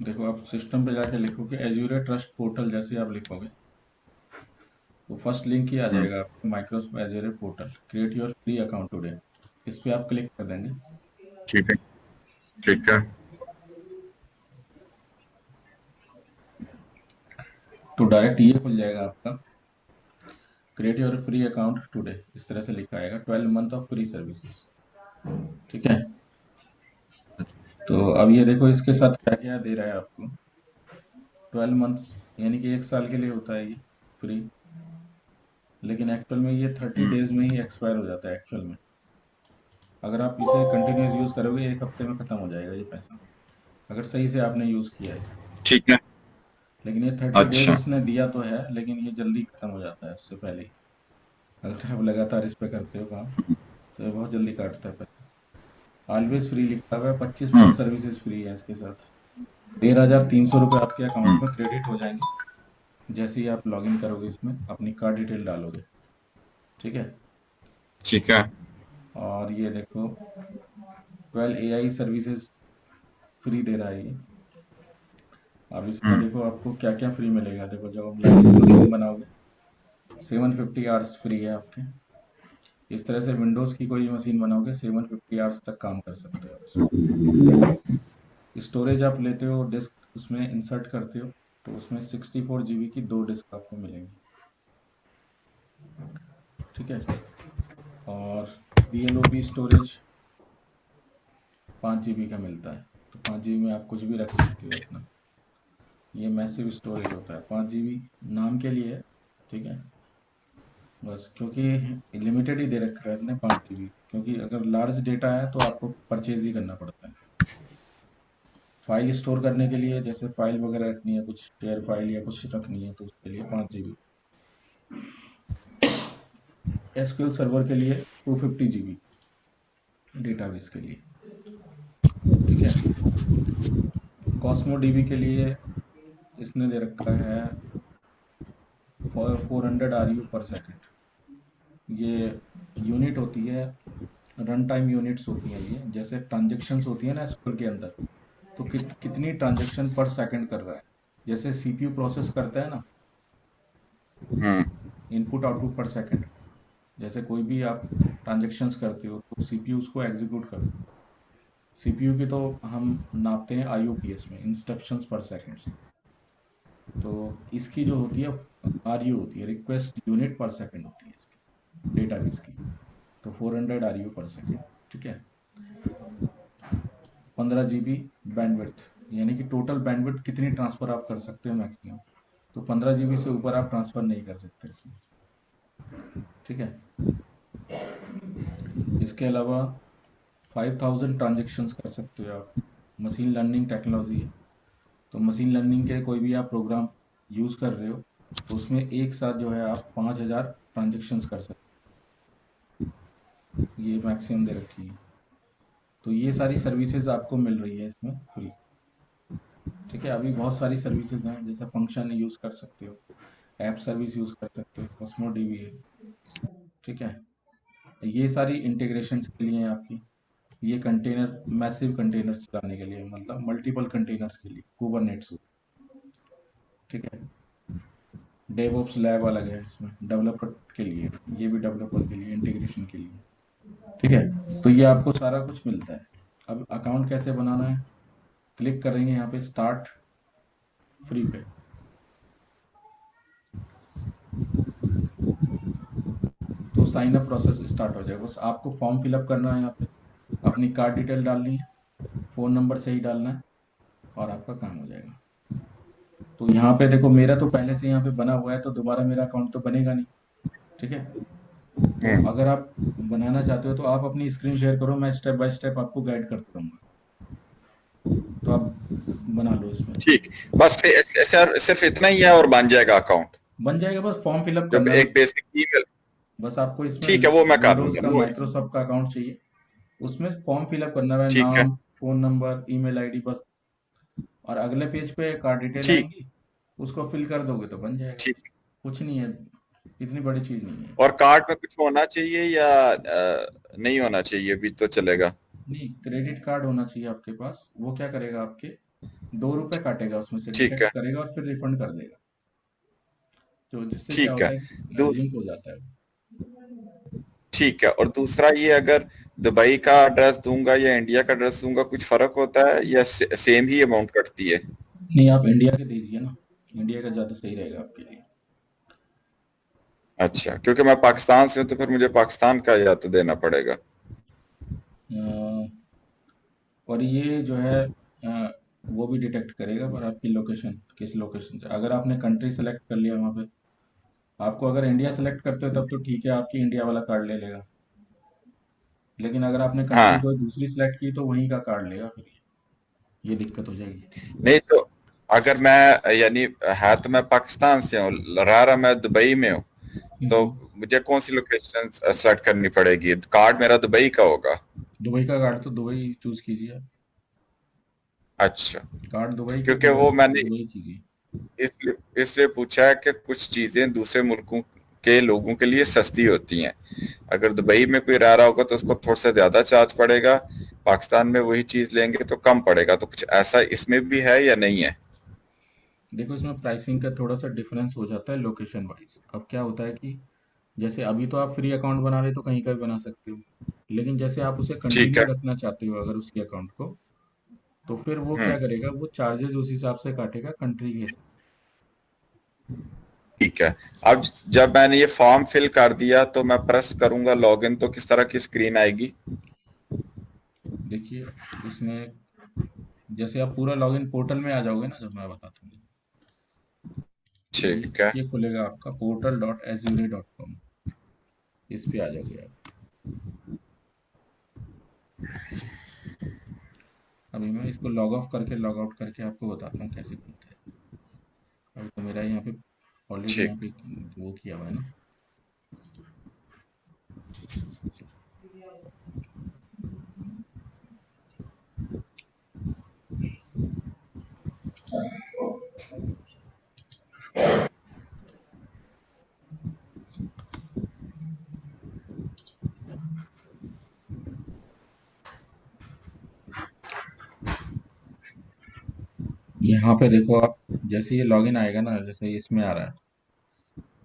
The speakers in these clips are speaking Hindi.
देखो आप सिस्टम पे जाके लिखोगे एज्यूर ट्रस्ट पोर्टल, जैसे आप लिखोगे तो फर्स्ट लिंक ही आ जाएगा आपको, Microsoft Azure portal, create your free account today. इस पे आप क्लिक कर देंगे। ठीक है, ठीक है। तो डायरेक्ट ये खुल जाएगा आपका, create your free account today, इस तरह से लिखा आएगा 12 मंथ ऑफ फ्री सर्विसेज। ठीक है, तो अब ये देखो इसके साथ क्या क्या दे रहा है आपको। 12 मंथ्स यानी कि 1 साल के लिए होता है ये फ्री, लेकिन एक्चुअल में ये 30 डेज में ही एक्सपायर हो जाता है एक्चुअल में। अगर आप इसे कंटिन्यूस यूज करोगे 1 हफ्ते में खत्म हो जाएगा ये पैसा, अगर सही से आपने यूज किया है इसे। ठीक है। लेकिन ये 30 डेज अच्छा। इसने दिया तो है, लेकिन ये जल्दी खत्म हो जाता है उससे पहले ही। अगर आप लगातार इस पे करते हो काम तो ये बहुत जल्दी काटता है पैसा। ऑलवेज फ्री लिखा हुआ है, 25 हम्म। प्लस सर्विसेज फ्री है इसके साथ। 13,300 रुपये आपके अकाउंट में क्रेडिट हो जाएंगे जैसे ही आप लॉगिन करोगे, इसमें अपनी कार्ड डिटेल डालोगे। ठीक है, ठीक है। और ये देखो 12 AI सर्विसेज फ्री दे रहा है ये। अब इसमें देखो आपको क्या क्या फ्री मिलेगा। देखो जब आप लाइनेक्स मशीन बनाओगे 750 आवर्स फ्री है आपके। इस तरह से विंडोज की कोई मशीन बनाओगे 750 आवर्स तक काम कर सकते हो। स्टोरेज आप लेते हो डिस्क, उसमें इंसर्ट करते हो तो उसमें 64 GB की 2 डिस्क आपको मिलेंगी। ठीक है, और BLOB स्टोरेज 5 GB का मिलता है, तो 5 GB में आप कुछ भी रख सकते हो अपना। ये मैसिव स्टोरेज होता है, 5 GB नाम के लिए है। ठीक है, बस क्योंकि लिमिटेड ही दे रखा है इसने 5 GB, क्योंकि अगर लार्ज डेटा है तो आपको परचेज ही करना पड़ता है। फाइल स्टोर करने के लिए, जैसे फाइल वगैरह रखनी है, कुछ शेयर फाइल या कुछ रखनी है, तो उसके लिए 5 GB। SQL सर्वर के लिए 250 GB डेटाबेस के लिए। ठीक है, कॉस्मो DB के लिए इसने दे रखा है 400 RU पर सेकेंड। ये यूनिट होती है, रन टाइम यूनिट्स होती हैं ये, जैसे ट्रांजेक्शन्स होती है ना एसक्यूएल के अंदर, तो कितनी ट्रांजेक्शन पर सेकंड कर रहा है, जैसे CPU प्रोसेस करता है ना हम्म। इनपुट आउटपुट पर सेकंड, जैसे कोई भी आप ट्रांजेक्शन्स करते हो तो CPU उसको एग्जीक्यूट करता है। CPU की तो हम नापते हैं IOPS में, इंस्ट्रक्शंस पर सेकंड। तो इसकी जो होती है RU होती है, रिक्वेस्ट यूनिट पर सेकंड होती है इसकी डेटाबेस की, तो 400 RU पर सेकंड। ठीक है, 15 GB बैंडविड्थ, यानी कि टोटल बैंडविड्थ कितनी ट्रांसफर आप कर सकते हो मैक्सिमम, तो 15 GB से ऊपर आप ट्रांसफर नहीं कर सकते इसमें। ठीक है, इसके अलावा 5000 ट्रांजेक्शन्स कर सकते हो आप। मशीन लर्निंग टेक्नोलॉजी है, तो मशीन लर्निंग के कोई भी आप प्रोग्राम यूज़ कर रहे हो तो उसमें एक साथ जो है आप 5000 ट्रांजेक्शन्स कर सकते हो, ये मैक्सिमम दे रखी है। तो ये सारी सर्विसेज आपको मिल रही है इसमें फ्री। ठीक है, अभी बहुत सारी सर्विसेज हैं, जैसे फंक्शन यूज़ कर सकते हो, ऐप सर्विस यूज़ कर सकते हो, कॉस्मो DB है। ठीक है, ये सारी इंटीग्रेशंस के लिए हैं आपकी। ये कंटेनर, मैसिव कंटेनर्स चलाने के लिए, मतलब मल्टीपल कंटेनर्स के लिए कुबरनेट्स। ठीक है, डेवऑप्स लैब अलग है इसमें, डेवलपर के लिए, ये भी डेवलपर के लिए इंटीग्रेशन के लिए। ठीक है, तो ये आपको सारा कुछ मिलता है। अब अकाउंट कैसे बनाना है, क्लिक करेंगे यहाँ पे स्टार्ट फ्री पे, तो साइन अप प्रोसेस स्टार्ट हो जाएगा। बस आपको फॉर्म फिलअप करना है, यहाँ पे अपनी कार्ड डिटेल डालनी है, फ़ोन नंबर सही डालना है, और आपका काम हो जाएगा। तो यहाँ पे देखो मेरा तो पहले से यहाँ पे बना हुआ है, तो दोबारा मेरा अकाउंट तो बनेगा नहीं। ठीक है, तो हम्म। अगर आप बनाना चाहते हो तो आप अपनी स्क्रीन शेयर करो, मैं स्टेप बाय स्टेप आपको गाइड करता रहूँगा, तो आप बना लो इसमें। ठीक। बस सर सिर्फ इतना ही है और बन जाएगा अकाउंट? बन जाएगा, बस फॉर्म फिलअप जब करना है एक बस। Basic email. बस आपको इसमें ठीक है, वो मैं कर विंडोज़ लूंगा का वो। माइक्रोसॉफ्ट का अकाउंट चाहिए, उसमें फॉर्म फिलअप करना है, ठीक है। नाम, फ़ोन नंबर, ईमेल आईडी बस, और अगले पेज पे कार्ड डिटेल ठीक। आएंगी, उसको फिल कर दोगे तो बन जाएगा बस। ठीक। कुछ नहीं है, इतनी बड़ी चीज़ नहीं है। और कार्ड में कुछ होना चाहिए या नहीं होना चाहिए भी तो चलेगा? नहीं, क्रेडिट कार्ड होना चाहिए आपके पास। वो क्या करेगा आपके, ₹2 काटेगा उसमें से, ठीक डिडक्ट है। करेगा और फिर रिफंड कर देगा। तो जिससे क्या ठीक होता है। है कि दूस लिंक हो जाता है। ठीक है, और दूसरा ये, अगर दुबई का एड्रेस दूंगा या इंडिया का एड्रेस दूंगा, कुछ फर्क होता है या सेम ही अमाउंट कटती है? नहीं, आप इंडिया के दीजिए ना, इंडिया का ज़्यादा सही रहेगा आपके लिए। अच्छा, क्योंकि मैं पाकिस्तान से हूं तो फिर मुझे पाकिस्तान का या तो देना पड़ेगा। अ, और ये जो है वो भी डिटेक्ट करेगा, पर आपकी लोकेशन किस लोकेशन से, अगर आपने कंट्री सेलेक्ट कर लिया वहाँ पे, आपको अगर इंडिया सेलेक्ट करते हो तब तो ठीक है, आपकी इंडिया वाला कार्ड ले लेगा। लेकिन अगर आपने कंट्री हाँ। कोई दूसरी सेलेक्ट की तो वहीं का कार्ड लेगा, फिर ये दिक्कत हो जाएगी। नहीं तो अगर मैं, यानी है तो मैं पाकिस्तान से हूँ, रह रहा मैं दुबई में हूँ, तो हम्म। मुझे कौन सी लोकेशन सेलेक्ट करनी पड़ेगी? कार्ड मेरा दुबई का होगा? दुबई का कार्ड तो दुबई चूज कीजिए आप। अच्छा। कार्ड दुबई का क्योंकि जो है वो मैंने दुबई कीजिए। इसलिए पूछा है कि कुछ चीजें दूसरे मुल्कों के लोगों के लिए सस्ती होती हैं। अगर दुबई में कोई रह रहा होगा तो उसको थोड़ा सा ज्यादा चार्ज पड़ेगा, पाकिस्तान में वही चीज लेंगे तो कम पड़ेगा। तो कुछ ऐसा इसमें भी है या नहीं है? देखो, इसमें प्राइसिंग का थोड़ा सा डिफरेंस हो जाता है लोकेशन वाइज। अब क्या होता है कि जैसे अभी तो आप फ्री अकाउंट बना रहे हो तो कहीं का भी बना सकते हो, लेकिन जैसे आप उसे ठीक कंटिन्यू है। रखना चाहते हो अगर उसी अकाउंट को, तो फिर वो क्या हम्म। करेगा, वो चार्जेस उस हिसाब से काटेगा कंट्री के हिसाब ठीक है। अब जब मैंने ये फॉर्म फिल कर दिया तो मैं प्रेस करूंगा लॉगिन, तो किस तरह की स्क्रीन आएगी? से। देखिए, इसमें जैसे आप पूरा लॉगिन पोर्टल में आ जाओगे ना, जब मैं बताता हूँ, ठीक है। ये खुलेगा आपका portal.azure.com, इस पे आ जाओगे आप। अभी मैं इसको लॉग ऑफ करके लॉग आउट करके आपको बताता हूँ कैसे खुलता है। अभी तो मेरा यहाँ पे ऑलरेडी ठीक। यहाँ पे वो किया हुआ है ना। यहाँ पे देखो आप, जैसे ये लॉगिन आएगा ना, जैसे इसमें आ रहा है,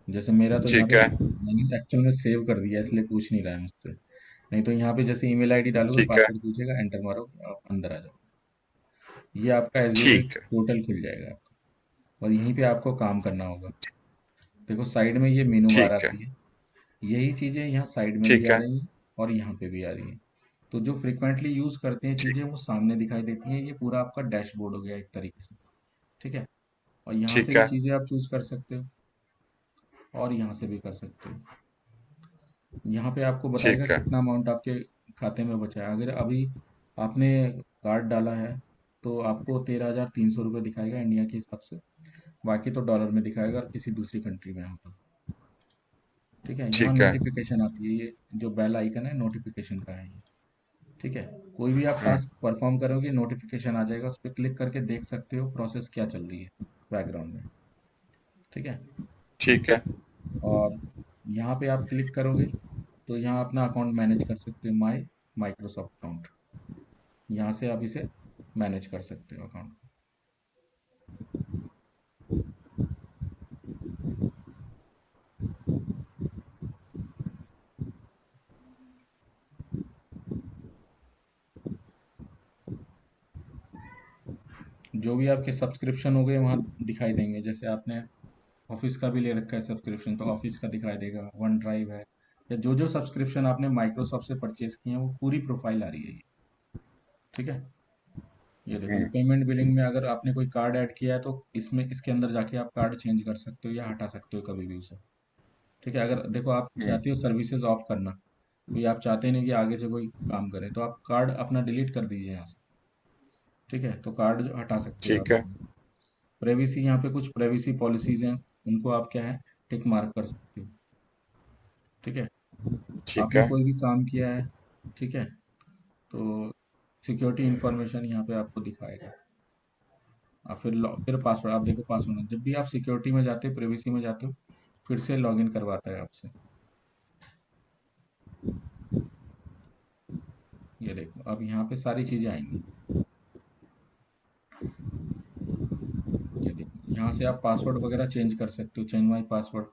जैसे मेरा तो यहाँ ठीक पे है। मैंने एक्चुअल में सेव कर दिया इसलिए पूछ नहीं रहा है मुझसे। नहीं तो यहाँ पे जैसे ईमेल आईडी डालोगे, ठीक है। पासवर्ड पूछेगा, एंटर मारोगे, आप अंदर आ जाओगे। ये आपका एज्योर ठीक है। पोर्टल खुल जाएगा आपका, और यहीं पे आपको काम करना होगा। देखो साइड में ये मेनू बार ठीक है। आती है, यही चीजें यहाँ साइड में भी ठीक आ है। रही हैं और यहाँ पे भी आ रही हैं। तो जो फ्रिक्वेंटली यूज करते हैं ठीक। चीजें वो सामने दिखाई देती हैं। ये पूरा आपका डैशबोर्ड हो गया एक तरीके से। ठीक है, और यहाँ से ठीक भी है। चीजें आप चूज कर सकते हो, और यहाँ से भी कर सकते हो। यहाँ पे आपको बताएगा ठीक है। कितना अमाउंट आपके खाते में बचा है। अगर अभी आपने कार्ड डाला है तो आपको 13,300 रुपये दिखाएगा इंडिया के हिसाब से। बाकी तो डॉलर में दिखाएगा और किसी दूसरी कंट्री में होगा। ठीक है, यहाँ ठीक है। नोटिफिकेशन आती है, ये जो बेल आइकन है नोटिफिकेशन का है ये। ठीक है, कोई भी आप हम्म। टास्क परफॉर्म करोगे नोटिफिकेशन आ जाएगा, उस पर क्लिक करके देख सकते हो प्रोसेस क्या चल रही है बैकग्राउंड में। ठीक है, ठीक है। और यहाँ पे आप क्लिक करोगे तो यहाँ अपना अकाउंट मैनेज कर सकते हो, माई माइक्रोसॉफ्ट अकाउंट। यहाँ से आप इसे मैनेज कर सकते हो अकाउंट। जो भी आपके सब्सक्रिप्शन हो गए वहाँ दिखाई देंगे। जैसे आपने ऑफिस का भी ले रखा है सब्सक्रिप्शन तो ऑफिस का दिखाई देगा, वन ड्राइव है, या जो जो सब्सक्रिप्शन आपने माइक्रोसॉफ्ट से परचेज किए हैं वो पूरी प्रोफाइल आ रही है ये। ठीक है, ये देखो, ये हम्म। पेमेंट बिलिंग में अगर आपने कोई कार्ड ऐड किया है तो इसमें इसके अंदर जाके आप कार्ड चेंज कर सकते हो या हटा सकते हो कभी भी उसे। ठीक है, अगर देखो आप हम्म। चाहते हो सर्विसेज ऑफ करना, कोई आप चाहते नहीं कि आगे से कोई काम करे, तो आप कार्ड अपना डिलीट कर दीजिए यहाँ से। ठीक है, तो कार्ड जो हटा सकते हो आप ठीक है। इसमें। प्राइवेसी, यहाँ पे कुछ प्राइवेसी पॉलिसीज हैं, उनको आप क्या है, टिक मार्क कर सकते हो। ठीक है, ठीक आपने है। कोई भी काम किया है, ठीक है, तो सिक्योरिटी इंफॉर्मेशन यहाँ पे आपको दिखाएगा। आप फिर पासवर्ड, आप देखो पासवर्ड जब भी आप सिक्योरिटी में जाते हो, प्राइवेसी में जाते हो, फिर से लॉगिन करवाता है आपसे। ये देखो अब यहाँ पे सारी चीजें आएंगी। यहाँ से आप पासवर्ड वगैरह चेंज कर सकते हो, चेंज माई पासवर्ड।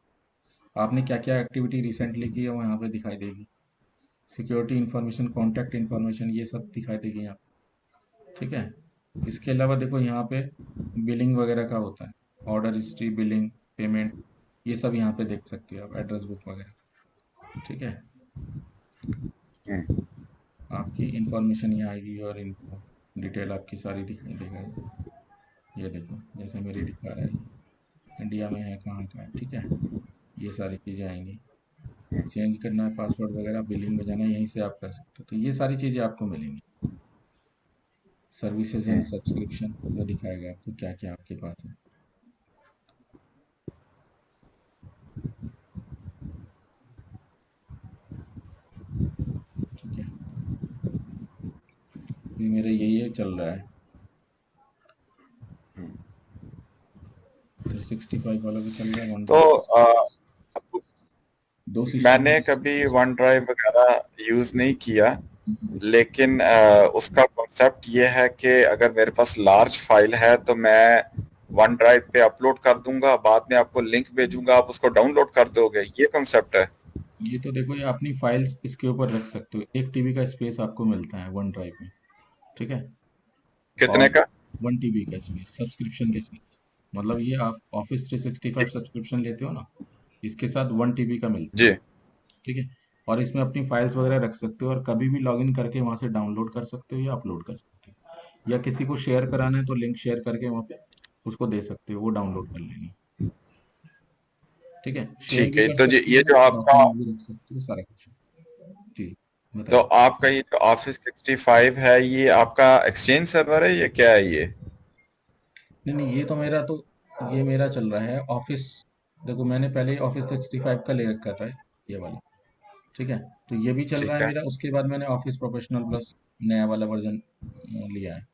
आपने क्या क्या एक्टिविटी रिसेंटली की है वो यहाँ पे दिखाई देगी। सिक्योरिटी इन्फॉर्मेशन, कॉन्टैक्ट इन्फॉर्मेशन, ये सब दिखाई देगी यहाँ पे, ठीक है। इसके अलावा देखो यहाँ पे बिलिंग वगैरह का होता है, ऑर्डर हिस्ट्री, बिलिंग, पेमेंट, ये सब यहाँ पे देख सकते हो आप, एड्रेस बुक वगैरह, ठीक है। हम्म, आपकी इन्फॉर्मेशन यहाँ आएगी और इनको डिटेल आपकी सारी दिखाई देगा। ये देखो जैसे मेरी दिखा रहा है, ये इंडिया में है, कहाँ का है, ठीक है। ये सारी चीज़ें आएंगी। चेंज करना है पासवर्ड वगैरह, बिलिंग में जाना है, यहीं से आप कर सकते हो। तो ये सारी चीज़ें आपको मिलेंगी। सर्विसेज एंड हम्म, सब्सक्रिप्शन वो दिखाएगा आपको क्या क्या आपके पास है, ठीक है। ये मेरे यही चल रहा है, 365 वाला भी चल रहा है, वन तो ड्राइव भी चल रहा है। दो सिस्टम में मैंने यूज कर कभी सकते वन ड्राइव वगैरह यूज नहीं किया, हैं। लेकिन उसका कॉन्सेप्ट ये है कि अगर मेरे पास लार्ज फाइल है तो मैं वन ड्राइव पे अपलोड कर दूंगा, बाद में आपको लिंक भेजूंगा, आप उसको डाउनलोड कर दोगे, ये कॉन्सेप्ट है। ये तो देखो, ये अपनी फाइल्स इसके ऊपर रख सकते हो, 1 टीबी का स्पेस आपको मिलता है वन ड्राइव में, ठीक है। कितने और का? 1 टीबी का स्पेस सब्सक्रिप्शन के साथ, मतलब ये आप ऑफिस 365 सब्सक्रिप्शन लेते हो ना, इसके साथ 1 टीबी का मिलता है, जी। ठीक है। और इसमें अपनी फाइल्स वगैरह रख सकते हो और कभी भी लॉगिन करके वहां से डाउनलोड कर सकते हो या अपलोड कर सकते हो, या किसी को शेयर कराना है तो लिंक शेयर करके वहां पे उसको दे सकते हो, वो डाउनलोड कर लेंगे, ठीक है। शेयर ठीक भी है, कर तो सकते ये हो, जो आपका, डॉक्यूमेंट भी रख सकते हो, सारा कुछ। जी, तो बताइए। आपका ये जो ऑफिस 65 है, ये आपका एक्सचेंज सर्वर है, ये क्या है ये? नहीं नहीं, ये मेरा चल रहा है ऑफिस। देखो मैंने पहले ऑफिस 65 का ले रखा था, ये वाला, ठीक है। तो ये भी चल रहा ठीक है है। मेरा, उसके बाद मैंने ऑफिस प्रोफेशनल प्लस नया वाला वर्जन लिया है,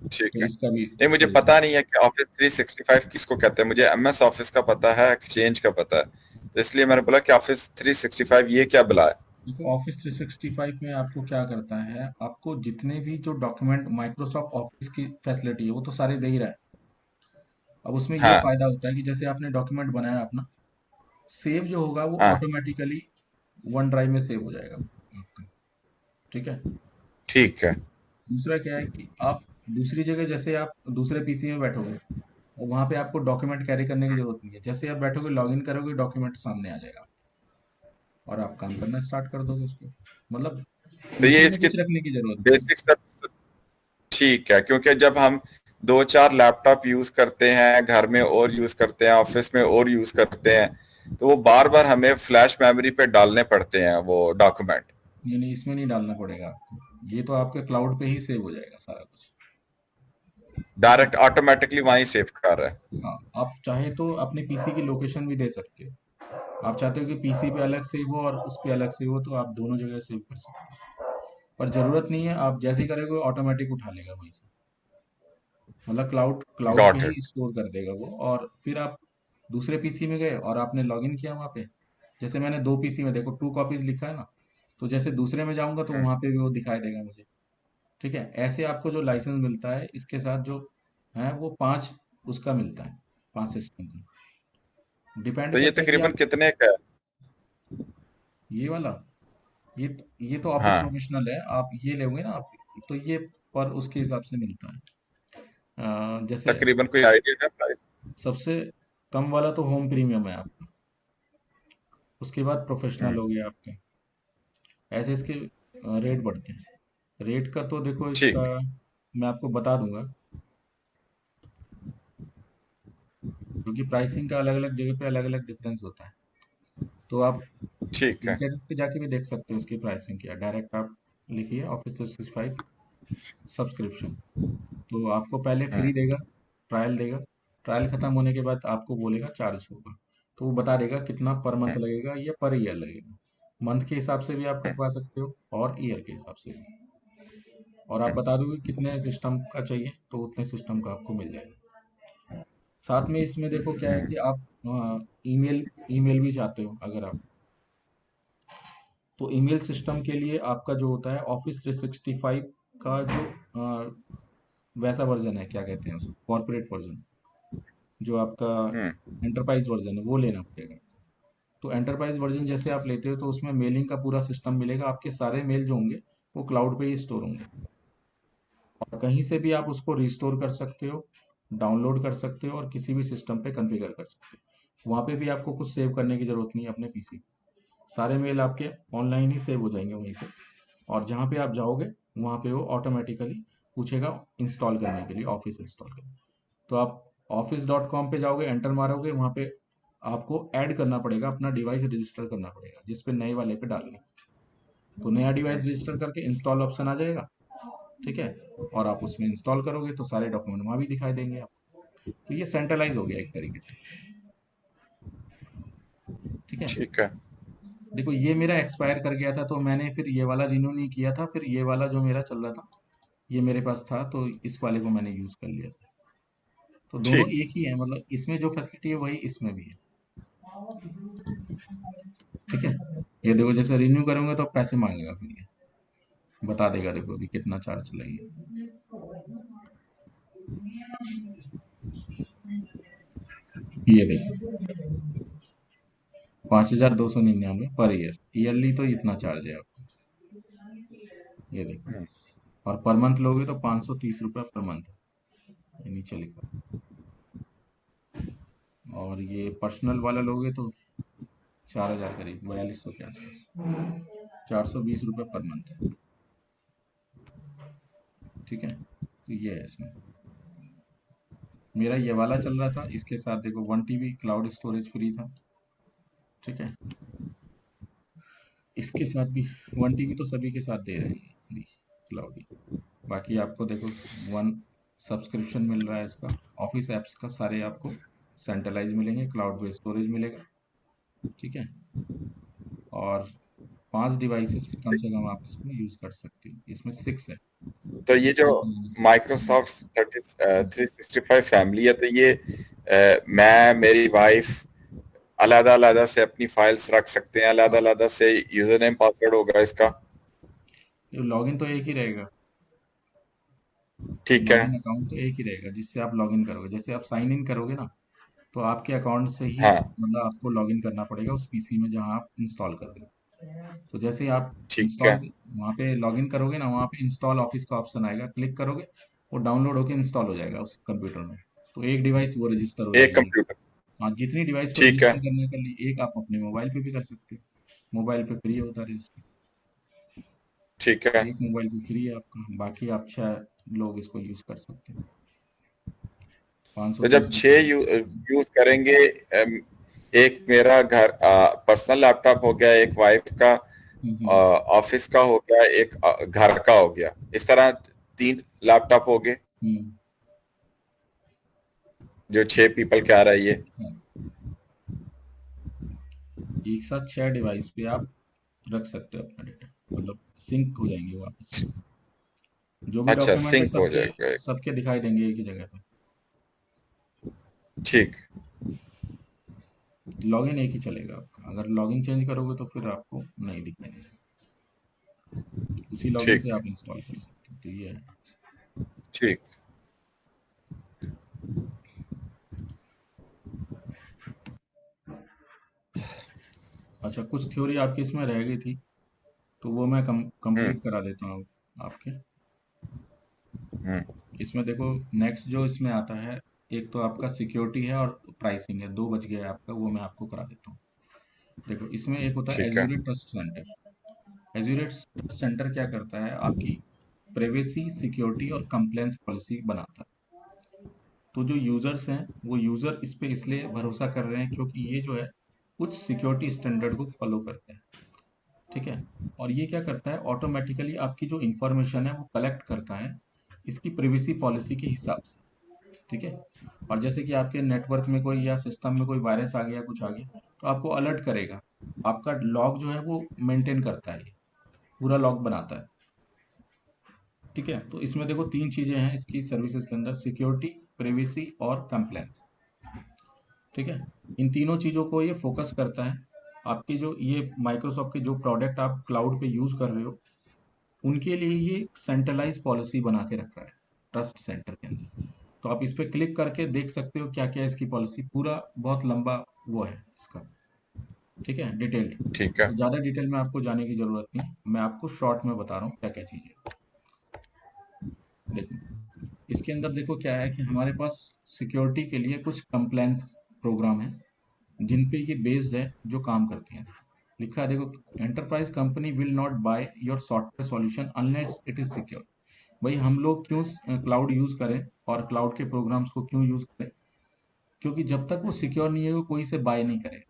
ठीक तो है। इसका भी नहीं, मुझे चल रहा है। पता नहीं है कि ऑफिस 365 किसको कहते हैं। मुझे एमएस ऑफिस का पता है, एक्सचेंज का पता है, तो इसलिए मैंने बोला कि ऑफिस 365 ये क्या बुला है। देखो ऑफिस 365 में आपको क्या करता है, आपको जितने भी जो डॉक्यूमेंट माइक्रोसॉफ्ट ऑफिस की फैसिलिटी है वो तो सारे दे ही रहा है। अब उसमें ये हाँ। फायदा होता है कि जैसे आपने डॉक्यूमेंट बनाया अपना, सेव जो होगा वो हाँ। ऑटोमेटिकली वन ड्राइव में सेव हो जाएगा आपका, ठीक है। ठीक है। दूसरा क्या है कि आप दूसरी जगह, जैसे आप दूसरे पीसी में बैठोगे और वहां पे आपको डॉक्यूमेंट कैरी करने की जरूरत नहीं है, जैसे आप बैठोगे लॉगिन करोगे डॉक्यूमेंट सामने आ जाएगा और आप काम करना स्टार्ट कर दोगे उसको, मतलब तो ये पीसी में इसकी कुछ रखने की जरूरत नहीं है। बेसिक सब ठीक है, क्योंकि जब हम दो चार लैपटॉप यूज करते हैं घर में और यूज करते हैं, ऑफिस में और यूज करते हैं, तो वो बार बार हमें फ्लैश मेमोरी पे डालने पड़ते हैं वो डॉक्यूमेंट। ये नहीं, इसमें नहीं डालना पड़ेगा आपको, ये तो आपके क्लाउड पे ही सेव हो जाएगा सारा कुछ, ठीक है। डायरेक्ट ऑटोमेटिकली वहीं सेव कर रहा है। हाँ, आप चाहे तो अपने पीसी की लोकेशन भी दे सकते हो। आप चाहते हो कि पीसी पे अलग सेव हो और उस पे अलग सेव हो, तो आप दोनों जगह सेव कर सकते हो, पर जरूरत नहीं है, आप जैसे ही करोगे ऑटोमेटिक उठा लेगा वहीं से, मतलब क्लाउड क्लाउड पे गॉट ही इट। स्टोर कर देगा वो। और फिर आप दूसरे पीसी में गए और आपने लॉगिन किया वहाँ पे, जैसे मैंने दो पीसी में, देखो 2 कॉपीज लिखा है ना, तो जैसे दूसरे में जाऊंगा तो वहाँ पे भी वो दिखाई देगा मुझे, ठीक है। ऐसे आपको जो लाइसेंस मिलता है इसके साथ जो है वो 5 उसका मिलता है, 5 सिस्टम का, डिपेंड तो ये करता है कि तकरीबन आप कितने का है? ये वाला, ये ये तो ऑफिस हाँ। प्रोफेशनल है, आप ये लोगे ना आप, तो ये पर उसके हिसाब से मिलता है। जैसे तकरीबन कोई आइडिया है प्राइस? सबसे कम वाला तो होम प्रीमियम है आपका, उसके बाद प्रोफेशनल हो गया आपका, ऐसे इसके रेट बढ़ते हैं। रेट का तो देखो इसका ठीक। मैं आपको बता दूंगा, क्योंकि प्राइसिंग का अलग अलग जगह पे अलग अलग डिफरेंस होता है। तो आप ठीक है। इंटरनेट पे जाके भी देख सकते हो उसकी प्राइसिंग क्या है, डायरेक्ट आप लिखिए ऑफिस 365 सब्सक्रिप्शन, तो आपको पहले फ्री हम्म। देगा, ट्रायल देगा, ट्रायल खत्म होने के बाद आपको बोलेगा चार्ज होगा, तो वो बता देगा कितना पर मंथ हम्म। लगेगा या पर ईयर लगेगा। मंथ के हिसाब से भी आप कटवा सकते हो और ईयर के हिसाब से भी, और आप बता दोगे कितने सिस्टम का चाहिए तो उतने सिस्टम का आपको मिल जाएगा। साथ में इसमें देखो क्या है कि आप ईमेल ईमेल भी चाहते हो अगर आप, तो ईमेल सिस्टम के लिए आपका जो होता है ऑफिस 365 का जो वैसा वर्जन है, क्या कहते हैं उसको, कॉर्पोरेट वर्जन, जो आपका हम्म। एंटरप्राइज वर्जन है वो लेना पड़ेगा। तो एंटरप्राइज वर्जन जैसे आप लेते हो तो उसमें मेलिंग का पूरा सिस्टम मिलेगा, आपके सारे मेल जो होंगे वो क्लाउड पे ही स्टोर होंगे, और कहीं से भी आप उसको रिस्टोर कर सकते हो, डाउनलोड कर सकते हो और किसी भी सिस्टम पे कॉन्फ़िगर कर सकते हो। वहाँ पे भी आपको कुछ सेव करने की ज़रूरत नहीं है अपने पीसी, सारे मेल आपके ऑनलाइन ही सेव हो जाएंगे वहीं पे। और जहाँ पे आप जाओगे वहाँ पे वो ऑटोमेटिकली पूछेगा इंस्टॉल करने के लिए, ऑफिस इंस्टॉल करने। तो आप office.com पे जाओगे, एंटर मारोगे, वहाँ पे आपको ऐड करना पड़ेगा, अपना डिवाइस रजिस्टर करना पड़ेगा जिस पे नए वाले पे डालनी। तो नया डिवाइस रजिस्टर करके इंस्टॉल ऑप्शन आ जाएगा, ठीक है, और आप उसमें इंस्टॉल करोगे तो सारे डॉक्यूमेंट वहाँ भी दिखाई देंगे आप। तो ये सेंट्रलाइज हो गया एक तरीके से, ठीक है। ठीक है। देखो ये मेरा एक्सपायर कर गया था तो मैंने फिर ये वाला रिन्यू नहीं किया था, फिर ये वाला जो मेरा चल रहा था ये मेरे पास था तो इस वाले को मैंने यूज कर लिया था। तो दोनों ठीक। एक ही है, मतलब इसमें जो फैसिलिटी है वही इसमें भी है, ठीक है। ये देखो जैसे रिन्यू करोगे तो पैसे मांगेगा, फिर ये बता देगा देखो अभी कितना चार्ज लगेगा। ये देखो 5299 पर ईयर, ईयरली तो इतना चार्ज है आपको, ये देखो। हम्म। और पर मंथ लोगे तो 530 रुपये पर मंथ, ये नीचे लिखा। और ये पर्सनल वाला लोगे तो 4000 करीब, 4200 के आसपास, 420 रुपये पर मंथ, ठीक है। तो ये है इसमें, मेरा ये वाला चल रहा था, इसके साथ देखो 1 TB क्लाउड स्टोरेज फ्री था, ठीक है। इसके साथ भी 1 TB तो सभी के साथ दे रहे हैं फ्री क्लाउड ही। बाकी आपको देखो वन सब्सक्रिप्शन मिल रहा है इसका, ऑफिस एप्स का सारे आपको सेंट्रलाइज मिलेंगे, क्लाउड बेस्ड स्टोरेज मिलेगा, ठीक है। और 5 डिवाइसेस कम से कम आप इसमें यूज कर सकते हो, इसमें 6 है, तो ये जो 6 आपको लेने की जरूरत माइक्रोसॉफ्ट थर्टी नहीं। 365 फैमिली है, तो ये मैं मेरी वाइफ अलग अलग से अपनी फाइल्स रख सकते हैं, अलग हाँ, अलग से यूजर नेम पासवर्ड होगा इसका? लॉगिन तो एक ही रहेगा, ठीक है। लॉगिन अकाउंट तो एक ही रहेगा जिससे आप लॉगिन करोगे, जैसे आप साइन इन करोगे ना, तो आपके अकाउंट से ही हाँ। मतलब आपको लॉगिन करना पड़ेगा उस पीसी में जहां आप इंस्टॉल कर रहे हो। तो जैसे ही आप ठीक इंस्टॉल है। वहाँ पे लॉगिन करोगे ना, वहाँ पे इंस्टॉल ऑफिस का ऑप्शन आएगा, क्लिक करोगे वो डाउनलोड होके इंस्टॉल हो जाएगा उस कंप्यूटर में। तो एक डिवाइस वो रजिस्टर हो एक जाएगी। कंप्यूटर। हाँ, जितनी डिवाइस को ठीक है। रजिस्टर करने के लिए एक आप अपने मोबाइल पे भी कर सकते हो, मोबाइल पे फ्री होता है रजिस्टर। ठीक है। एक मोबाइल पे फ्री है आपका, बाकी आप 6 लोग इसको यूज कर सकते हैं, पाँच सौ तो तीस जब रुपये 6 यूज करेंगे, एक मेरा घर पर्सनल लैपटॉप हो गया, एक वाइफ का हम्म, ऑफिस का हो गया, एक घर का हो गया, इस तरह 3 लैपटॉप हो गए हम्म, जो 6 पीपल के आ रहा है ये। हाँ, एक साथ 6 डिवाइस पे आप रख सकते हो अपना डेटा, मतलब सिंक हो जाएंगे वो आपस में, जो भी अच्छा, डॉक्यूमेंट है सिंक हो सबके जाएगा। सबके दिखाई देंगे एक ही जगह पे। ठीक। लॉगिन एक ही चलेगा आपका, अगर लॉगिन चेंज करोगे तो फिर आपको नहीं दिखाई देगा, उसी लॉगिन से ठीक। आप इंस्टॉल कर सकते हो, तो ये है। ठीक। अच्छा, कुछ थ्योरी आपकी इसमें रह गई थी तो वो मैं हम्म। कंप्लीट करा देता हूँ आपके। हम्म। इसमें देखो नेक्स्ट जो इसमें आता है, एक तो आपका सिक्योरिटी है और प्राइसिंग है, दो बच गए आपका, वो मैं आपको करा देता हूँ। देखो इसमें एक होता है ठीक है। Azure trust centre. Azure trust centre क्या करता है, आपकी प्राइवेसी, सिक्योरिटी और कंप्लेंस पॉलिसी बनाता है। तो जो यूजर्स हैं वो यूजर इस पे इसलिए भरोसा कर रहे हैं क्योंकि ये जो है कुछ सिक्योरिटी स्टैंडर्ड को फॉलो करता है, ठीक है। और ये क्या करता है, ऑटोमेटिकली आपकी जो इंफॉर्मेशन है वो कलेक्ट करता है इसकी प्रिवेसी पॉलिसी के हिसाब से, ठीक है। और जैसे कि आपके नेटवर्क में कोई या सिस्टम में कोई वायरस आ गया, कुछ आ गया, तो आपको अलर्ट करेगा, आपका लॉग जो है वो मेंटेन करता है, ये पूरा लॉग बनाता है, ठीक है। तो इसमें देखो 3 चीजें हैं इसकी सर्विसेज के अंदर, सिक्योरिटी, प्रिवेसी और कंप्लायंस, ठीक है। इन तीनों चीज़ों को ये फोकस करता है। आपकी जो ये माइक्रोसॉफ्ट के जो प्रोडक्ट आप क्लाउड पे यूज़ कर रहे हो उनके लिए ये सेंट्रलाइज पॉलिसी बना के रख रहा है ट्रस्ट सेंटर के अंदर। तो आप इस पे क्लिक करके देख सकते हो क्या क्या है इसकी पॉलिसी, पूरा बहुत लंबा वो है इसका, ठीक है, डिटेल्ड। ठीक है। तो ज़्यादा डिटेल में आपको जाने की ज़रूरत नहीं, मैं आपको शॉर्ट में बता रहा हूँ क्या क्या चीज़ें। देखो, इसके अंदर देखो क्या है कि हमारे पास सिक्योरिटी के लिए कुछ कंप्लायंस प्रोग्राम है जिन पे ये बेस्ड है, जो काम करती हैं। लिखा है देखो, enterprise company will not by your software solution unless it is secure. भाई हम लोग क्यों क्लाउड यूज करें और क्लाउड के प्रोग्राम्स को क्यों यूज करें? क्योंकि जब तक वो सिक्योर नहीं है वो कोई से बाय नहीं करे।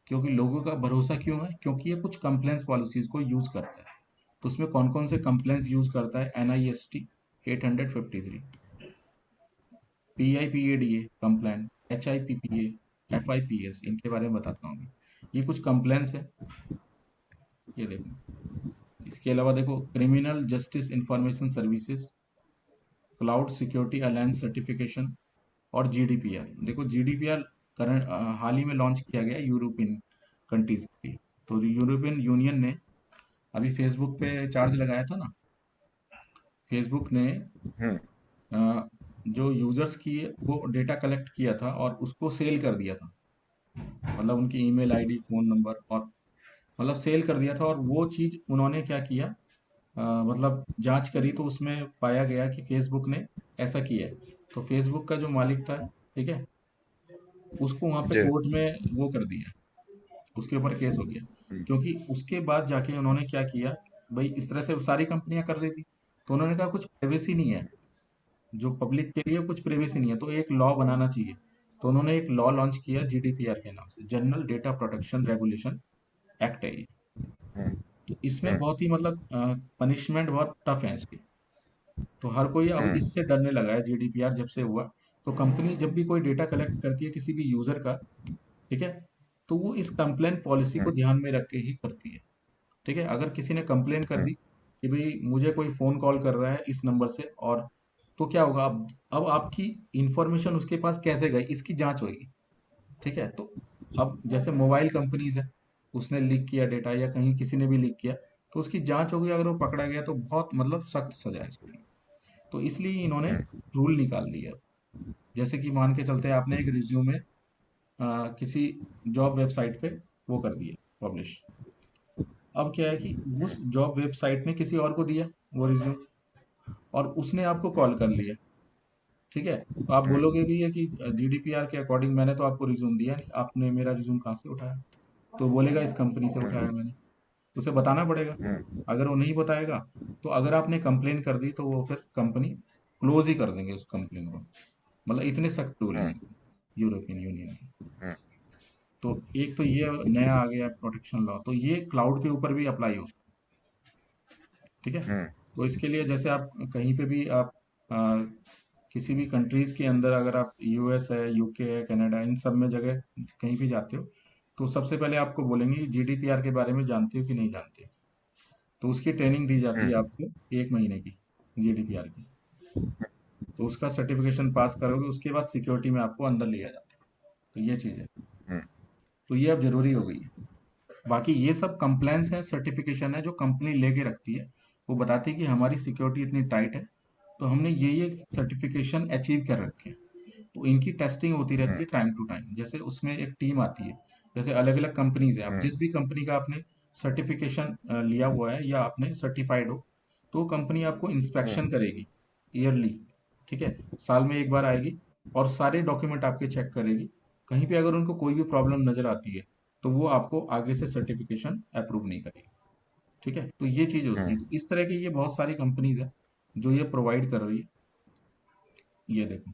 क्योंकि लोगों का भरोसा क्यों है? क्योंकि ये कुछ कंप्लेंस पॉलिसीज को यूज करता है। तो उसमें कौन कौन से कंप्लेंस यूज करता है? NIST 853, PIPADA complaint, HIPPA, FIPS, इनके बारे में बताता हूँ अभी। ये कुछ कंप्लेंट्स है, ये देखो। इसके अलावा देखो, criminal justice information services, cloud security alliance certification और GDPR। देखो GDPR करंट हाल ही में लॉन्च किया गया यूरोपियन कंट्रीज के लिए। तो यूरोपियन यूनियन ने अभी फेसबुक पे चार्ज लगाया था ना, फेसबुक ने हम्म। अ, जो यूजर्स की वो डेटा कलेक्ट किया था और उसको सेल कर दिया था। मतलब उनकी ईमेल आईडी, फोन नंबर, और मतलब सेल कर दिया था। और वो चीज उन्होंने क्या किया, मतलब जांच करी तो उसमें पाया गया कि फेसबुक ने ऐसा किया है। तो फेसबुक का जो मालिक था, ठीक है, उसको वहां पे जी। कोर्ट में वो कर दिया, उसके ऊपर केस हो गया। हम्म। क्योंकि उसके बाद जाके उन्होंने क्या किया, भाई इस तरह से सारी कंपनियां कर रही थी, तो उन्होंने कहा कुछ प्राइवेसी नहीं है, जो पब्लिक के लिए कुछ प्राइवेसी नहीं है, तो एक लॉ बनाना चाहिए। तो उन्होंने एक लॉ लॉन्च किया GDPR के नाम से, general data protection regulation act है ये। हम्म। तो इसमें हम्म। बहुत ही मतलब पनिशमेंट बहुत टफ है इसकी। तो हर कोई अब हम्म। इससे डरने लगा है GDPR जब से हुआ। तो कंपनी जब भी कोई डेटा कलेक्ट करती है किसी भी यूजर का, ठीक है, तो वो इस कंप्लेंट पॉलिसी को हम्म। ध्यान में रख के ही करती है। ठीक है, अगर किसी ने कंप्लेन कर हम्म। दी कि भाई मुझे कोई फोन कॉल कर रहा है इस नंबर से, और तो क्या होगा, अब आपकी इंफॉर्मेशन उसके पास कैसे गई इसकी जांच होगी। ठीक है, तो अब जैसे मोबाइल कंपनीज है, उसने लीक किया डेटा या कहीं किसी ने भी लीक किया, तो उसकी जांच होगी। अगर वो पकड़ा गया तो बहुत मतलब सख्त सजा है इसके लिए। तो इसलिए इन्होंने हम्म। रूल निकाल दिया। जैसे कि मान के चलते हैं, आपने एक रिज्यूमे किसी जॉब वेबसाइट पे वो कर दिया पब्लिश। अब क्या है कि उस जॉब वेबसाइट ने किसी और को दिया वो रिज्यूम, और उसने आपको कॉल कर लिया, ठीक है, तो आप हम्म। बोलोगे भी है कि GDPR के अकॉर्डिंग मैंने तो आपको रिज्यूम दिया नहीं, आपने मेरा रिज्यूम कहाँ से उठाया? तो बोलेगा इस कंपनी से उठाया मैंने। उसे बताना पड़ेगा। हम्म। अगर वो नहीं बताएगा, तो अगर आपने कंप्लेन कर दी तो वो फिर कंपनी क्लोज ही कर देंगे उस कंप्लेन को। मतलब इतने सख्त रूल हैं हम्म। यूरोपियन यूनियन के। हम्म। तो एक तो ये नया आ गया प्रोटेक्शन लॉ, तो ये क्लाउड के ऊपर भी अप्लाई हो, ठीक है। हम्म। तो इसके लिए जैसे आप कहीं पे भी आप किसी भी कंट्रीज के अंदर, अगर आप US है, UK है, कनाडा, इन सब में जगह कहीं भी जाते हो, तो सबसे पहले आपको बोलेंगे GDPR के बारे में जानते हो कि नहीं जानते हो। तो उसकी ट्रेनिंग दी जाती है हम्म। आपको 1 महीने की, GDPR की। तो उसका सर्टिफिकेशन पास करोगे, उसके बाद सिक्योरिटी में आपको अंदर लिया जाता है। तो ये चीज़ है। हम्म। तो ये अब जरूरी हो गई है। बाकी ये सब कंप्लायंस है, सर्टिफिकेशन है जो कंपनी लेके रखती है। वो बताती है कि हमारी सिक्योरिटी इतनी टाइट है, तो हमने ये सर्टिफिकेशन अचीव कर रखे हैं। तो इनकी टेस्टिंग होती रहती हम्म। है टाइम टू टाइम। जैसे उसमें एक टीम आती है, जैसे अलग अलग कंपनीज है, अब हम्म। जिस भी कंपनी का आपने सर्टिफिकेशन लिया हुआ है या आपने सर्टिफाइड हो, तो कंपनी आपको इंस्पेक्शन हम्म। करेगी ईयरली, ठीक है, साल में एक बार आएगी और सारे डॉक्यूमेंट आपके चेक करेगी। कहीं पे अगर उनको कोई भी प्रॉब्लम नजर आती है, तो वो आपको आगे से सर्टिफिकेशन अप्रूव नहीं करेगी। ठीक है, तो ये चीज होती है। हम्म। तो इस तरह की ये बहुत सारी कंपनीज है जो ये प्रोवाइड कर रही है। ये देखो,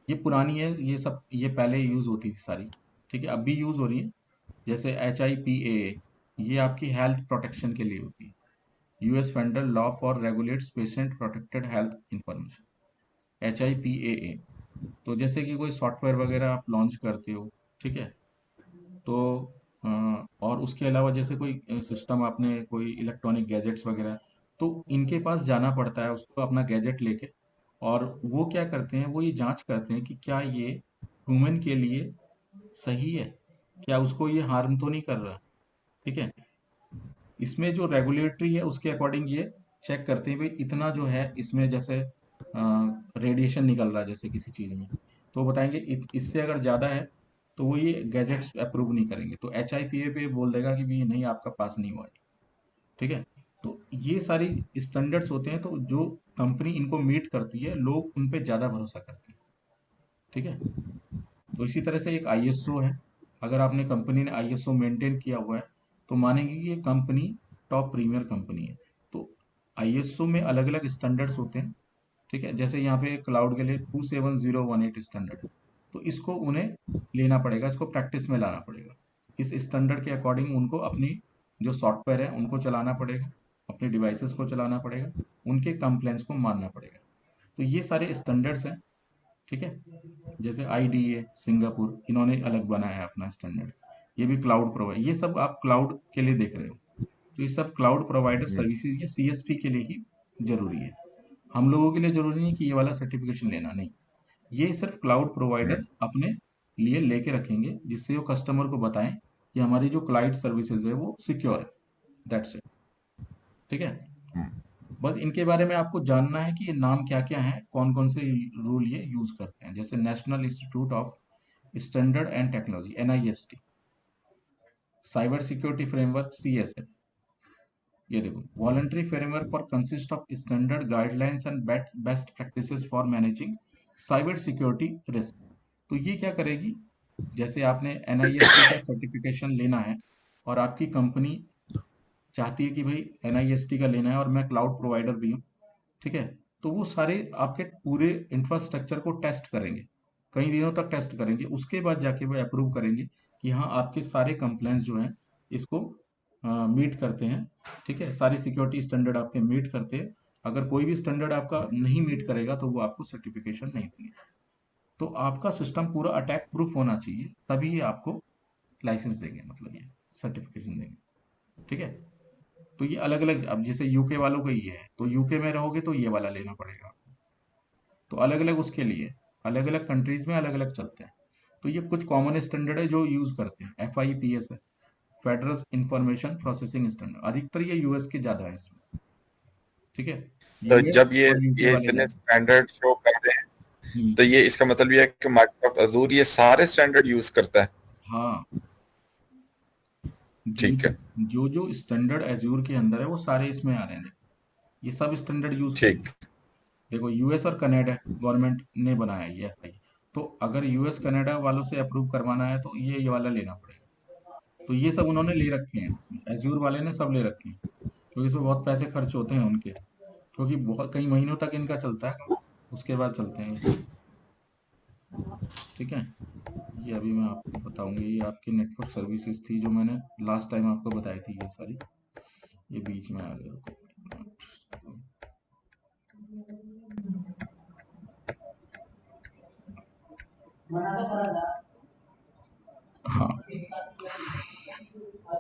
ये पुरानी है, ये सब ये पहले यूज होती थी सारी, ठीक है, अब भी यूज हो रही है। जैसे HIPAA, ये आपकी हेल्थ प्रोटेक्शन के लिए होती है। US federal law for regulates patient protected health information, HIPAA। तो जैसे कि कोई सॉफ्टवेयर वगैरह आप लॉन्च करते हो, ठीक है, तो और उसके अलावा जैसे कोई सिस्टम, आपने कोई इलेक्ट्रॉनिक गैजेट्स वगैरह, तो इनके पास जाना पड़ता है उसको अपना गैजेट लेके। और वो क्या करते हैं, वो ये जांच करते हैं कि क्या ये ह्यूमन के लिए सही है, क्या उसको ये हार्म तो नहीं कर रहा। ठीक है, इसमें जो रेगुलेटरी है उसके अकॉर्डिंग ये चेक करते हैं भाई इतना जो है इसमें, जैसे रेडिएशन निकल रहा है जैसे किसी चीज़ में, तो वो बताएंगे इससे अगर ज़्यादा है तो वो ये गैजेट्स अप्रूव नहीं करेंगे, तो HIPAA पे बोल देगा कि भी नहीं, आपका पास नहीं हुआ है। ठीक है। तो ये सारी स्टैंडर्ड्स होते हैं, तो जो कंपनी इनको मीट करती है, लोग उन पे ज़्यादा भरोसा करते हैं। ठीक है। तो इसी तरह से एक ISO है। अगर आपने कंपनी ने ISO मेंटेन किया हुआ है तो मानेंगे कि ये कंपनी टॉप प्रीमियर कंपनी है। तो ISO में अलग अलग स्टैंडर्ड्स होते हैं। ठीक है। जैसे यहाँ पे क्लाउड के लिए 27018 स्टैंडर्ड है, तो इसको उन्हें लेना पड़ेगा, इसको प्रैक्टिस में लाना पड़ेगा। इस स्टैंडर्ड के अकॉर्डिंग उनको अपनी जो सॉफ्टवेयर है उनको चलाना पड़ेगा, अपने डिवाइसेस को चलाना पड़ेगा, उनके कंप्लेंट्स को मानना पड़ेगा। तो ये सारे स्टैंडर्ड्स हैं। ठीक है। जैसे IDA सिंगापुर, इन्होंने अलग बनाया है अपना स्टैंडर्ड। ये भी क्लाउड प्रोवाइड, ये सब आप क्लाउड के लिए देख रहे हो, तो ये सब क्लाउड प्रोवाइडर हम्म, सर्विसेज या CSP के लिए ही जरूरी है। हम लोगों के लिए जरूरी नहीं कि ये वाला सर्टिफिकेशन लेना, नहीं। ये सिर्फ क्लाउड हम्म, प्रोवाइडर अपने लिए लेके रखेंगे, जिससे वो कस्टमर को बताएं कि हमारी जो क्लाउड सर्विसेज है वो सिक्योर है। That's it. ठीक है। हम्म। बस इनके बारे में आपको जानना है कि ये नाम क्या क्या है, कौन कौन से रूल ये यूज करते हैं। जैसे national institute of standard and technology, NIST, cyber security framework, CSF। ये देखो, voluntary framework for consist of standard guidelines and best practices for managing cyber security risk. तो ये क्या करेगी, जैसे आपने NIST का सर्टिफिकेशन लेना है और आपकी कंपनी चाहती है कि भाई NIST का लेना है और मैं क्लाउड प्रोवाइडर भी हूँ। ठीक है। तो वो सारे आपके पूरे इंफ्रास्ट्रक्चर को टेस्ट करेंगे, कई दिनों तक टेस्ट करेंगे, उसके बाद जाके वो अप्रूव करेंगे कि हाँ, आपके सारे कंप्लेंट्स जो हैं इसको मीट करते हैं। ठीक है। सारी सिक्योरिटी स्टैंडर्ड आपके मीट करते हैं। अगर कोई भी स्टैंडर्ड आपका नहीं मीट करेगा तो वो आपको सर्टिफिकेशन नहीं देंगे। तो आपका सिस्टम पूरा अटैक प्रूफ होना चाहिए, तभी ये आपको लाइसेंस देंगे, मतलब ये सर्टिफिकेशन देंगे। ठीक है। तो ये अलग अलग, अब जैसे यूके वालों का ये है, तो यूके में रहोगे तो ये वाला लेना पड़ेगा। तो अलग अलग उसके लिए, अलग अलग कंट्रीज में अलग अलग चलते हैं। तो ये कुछ कॉमन स्टैंडर्ड है जो यूज करते हैं। FIPS है, फेडरल इंफॉर्मेशन प्रोसेसिंग स्टैंडर्ड, अधिकतर ये US के ज्यादा है इसमें। ठीक है। तो US जब ये और यूके ये वाले इतने ज्यादा। स्टैंडर्ड शो कर रहे हैं, हम्म। तो ये इसका मतलब ये है कि माइक्रोसॉफ्ट अजूर ये सारे स्टैंडर्ड यूज करता है। हाँ। जो ठीक है। जो जो स्टैंडर्ड एज्योर के अंदर है वो सारे इसमें आ रहे हैं। ये सब स्टैंडर्ड यूज ठीक। करेंगे। देखो, US और कनाडा गवर्नमेंट ने बनाया है ये FI। तो अगर US कनाडा वालों से अप्रूव करवाना है तो ये वाला लेना पड़ेगा। तो ये सब उन्होंने ले रखे हैं, एज्योर वाले ने सब ले रखे हैं, क्योंकि इसमें बहुत पैसे खर्च होते हैं उनके, क्योंकि बहुत कई महीनों तक इनका चलता है काम, उसके बाद चलते हैं ये। ठीक है। ये अभी मैं आपको बताऊंगी, ये आपकी नेटवर्क सर्विसेज थी जो मैंने लास्ट टाइम आपको बताई थी, ये सारी। ये बीच में आ गया। हाँ।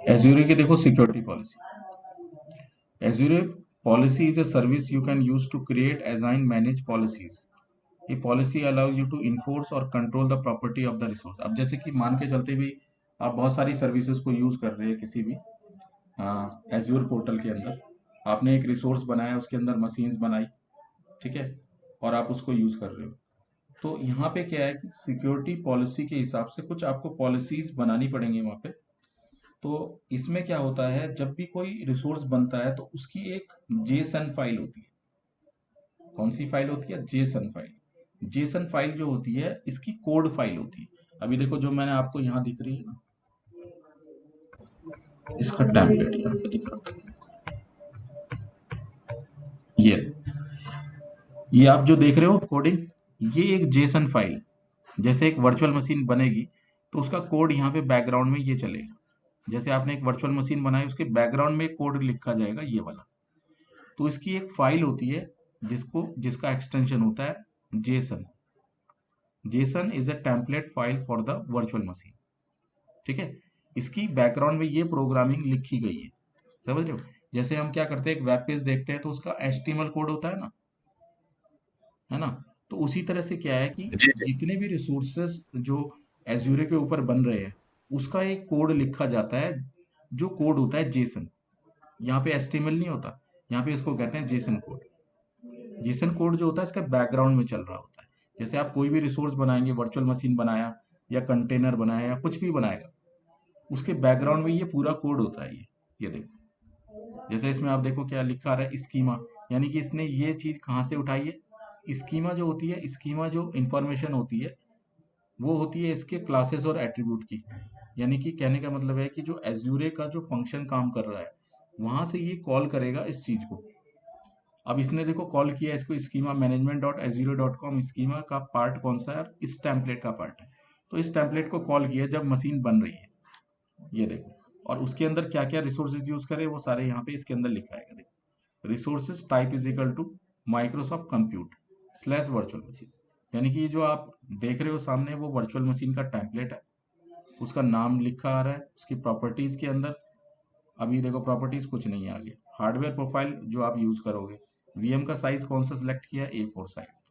एज्योर की देखो security policy. Azure policy is a service you can use to create, assign, manage policies. ये policy allows you to enforce और control the property of the resource। अब जैसे कि मान के चलते भी आप बहुत सारी सर्विसेज को यूज कर रहे हैं किसी भी एज्योर पोर्टल के अंदर, आपने एक रिसोर्स बनाया, उसके अंदर मशीन्स बनाई। ठीक है। और आप उसको यूज कर रहे हो। तो यहाँ पे क्या है कि सिक्योरिटी पॉलिसी के हिसाब से कुछ आपको पॉलिसीज बनानी पड़ेंगी वहाँ पे। तो इसमें क्या होता है, जब भी कोई रिसोर्स बनता है तो उसकी एक जेसन फाइल होती है। कौन सी फाइल होती है? JSON file. जेसन फाइल जो होती है इसकी कोड फाइल होती है। अभी देखो, जो मैंने आपको यहाँ दिख रही है ना, इसका टेम्पलेट यहाँ पे दिखाता हूँ। ये आप जो देख रहे हो कोडिंग, ये एक जेसन फाइल। जैसे एक वर्चुअल मशीन बनेगी तो उसका कोड यहाँ पे बैकग्राउंड में ये चलेगा। जैसे आपने एक वर्चुअल मशीन बनाई, उसके बैकग्राउंड में कोड लिखा जाएगा ये वाला। तो इसकी एक फाइल होती है जिसका एक्सटेंशन होता है Jason. Jason is a template file for the virtual machine. ठीक है। इसकी बैकग्राउंड में ये प्रोग्रामिंग लिखी गई है। समझ रहे हो? जैसे हम क्या करते हैं, एक वेब पेज देखते हैं तो उसका HTML कोड होता है ना, है ना? तो उसी तरह से क्या है कि जी जी। जितने भी रिसोर्सेस जो एज्यूरे के ऊपर बन रहे हैं, उसका एक कोड लिखा जाता है, जो कोड होता है जेसन। यहाँ पे HTML नहीं होता, यहाँ पे इसको कहते हैं जेसन कोड। जेसन कोड जो होता है इसका बैकग्राउंड में चल रहा होता है। जैसे आप कोई भी रिसोर्स बनाएंगे, वर्चुअल मशीन बनाया या कंटेनर बनाया या कुछ भी बनाएगा, उसके बैकग्राउंड में ये पूरा कोड होता है। ये देखो, जैसे इसमें आप देखो क्या लिखा आ रहा है, स्कीमा, यानी कि इसने ये चीज कहाँ से उठाई है। स्कीमा जो होती है, स्कीमा जो इंफॉर्मेशन होती है वो होती है इसके क्लासेस और एट्रीब्यूट की। यानी कि कहने का मतलब है कि जो एज्यूरे का जो फंक्शन काम कर रहा है, वहां से ये कॉल करेगा इस चीज को। अब इसने देखो कॉल किया इसको, schema management dot Azure dot com, schema का पार्ट कौन सा है, इस टेम्पलेट का पार्ट है। तो इस टेम्पलेट को कॉल किया जब मशीन बन रही है, ये देखो। और उसके अंदर क्या क्या रिसोर्सेज यूज करे वो सारे यहाँ पे इसके अंदर लिखा है, देखो। Resources type is equal to Microsoft compute slash virtual machine. यानी कि ये जो आप देख रहे हो सामने वो वर्चुअल मशीन का टेम्पलेट है, उसका नाम लिखा आ रहा है। उसकी प्रॉपर्टीज के अंदर अभी देखो प्रॉपर्टीज कुछ नहीं है आगे। हार्डवेयर प्रोफाइल जो आप यूज करोगे, वीएम का साइज कौन सा सिलेक्ट किया, A4 साइज,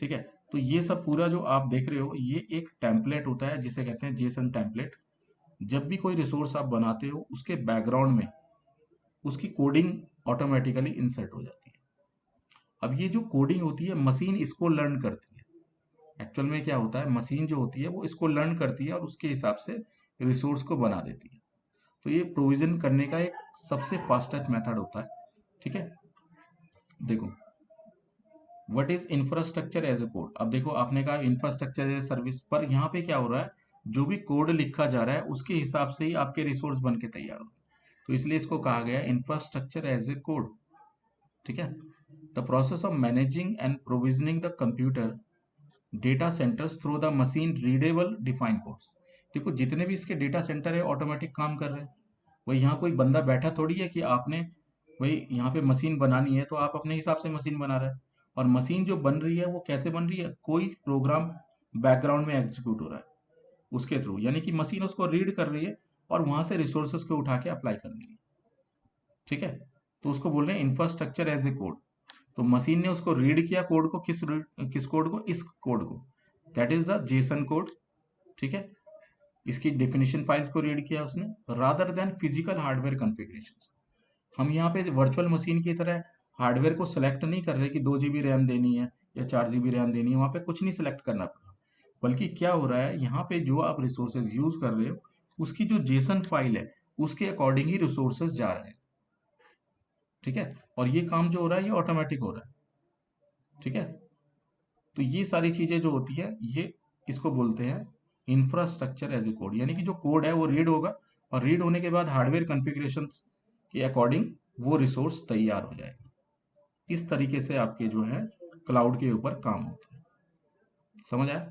ठीक है। तो ये सब पूरा जो आप देख रहे हो ये एक टेम्पलेट होता है जिसे कहते हैं जेसन टेम्पलेट। जब भी कोई रिसोर्स आप बनाते हो उसके बैकग्राउंड में उसकी कोडिंग ऑटोमेटिकली इंसर्ट हो जाती है। अब ये जो कोडिंग होती है मशीन इसको लर्न करती है। एक्चुअल में क्या होता है, मशीन जो होती है वो इसको लर्न करती है और उसके हिसाब से रिसोर्स को बना देती है। तो ये प्रोविजन करने का एक सबसे फास्टेस्ट मेथड होता है, ठीक है। देखो, what is infrastructure as a code. अब देखो आपने कहा इंफ्रास्ट्रक्चर एज ए सर्विस, पर यहाँ पे क्या हो रहा है, जो भी कोड लिखा जा रहा है उसके हिसाब से ही आपके रिसोर्स बन के तैयार हो। तो इसलिए इसको कहा गया इंफ्रास्ट्रक्चर एज ए कोड, ठीक है। The process of managing and provisioning the computer data centres through the machine readable define codes. देखो जितने भी इसके डेटा सेंटर है ऑटोमेटिक काम कर रहे हैं। वही यहाँ कोई बंदा बैठा थोड़ी है कि आपने वही यहाँ पे मशीन बनानी है तो आप अपने हिसाब से मशीन बना रहे हैं। और मशीन जो बन रही है वो कैसे बन रही है, कोई प्रोग्राम बैकग्राउंड में एग्जीक्यूट हो रहा है उसके थ्रू, यानी कि मशीन उसको रीड कर रही है और वहां से रिसोर्सेज को उठा के अप्लाई कर रही है, ठीक है। तो उसको बोल रहे हैं इंफ्रास्ट्रक्चर एज ए कोड। तो मशीन ने उसको रीड किया कोड को, किस कोड को, इस कोड को, that is the Jason code, ठीक है। इसकी डेफिनेशन फाइल्स को रीड किया उसने, rather than physical hardware configurations. हम यहाँ पे वर्चुअल मशीन की तरह हार्डवेयर को सिलेक्ट नहीं कर रहे कि 2 GB रैम देनी है या 4 GB रैम देनी है, वहाँ पे कुछ नहीं सिलेक्ट करना पड़ा। बल्कि क्या हो रहा है यहाँ पे जो आप रिसोर्सेज यूज कर रहे हो उसकी जो जेसन फाइल है उसके अकॉर्डिंग ही रिसोर्सेज जा रहे हैं, ठीक है। और ये काम जो हो रहा है ये ऑटोमेटिक हो रहा है, ठीक है। तो ये सारी चीजें जो होती है ये इसको बोलते हैं इंफ्रास्ट्रक्चर एज ए कोड। यानी कि जो कोड है वो रीड होगा और रीड होने के बाद हार्डवेयर कॉन्फ़िगरेशंस के अकॉर्डिंग वो रिसोर्स तैयार हो जाएगा। इस तरीके से आपके जो है क्लाउड के ऊपर काम होता है। समझ आया?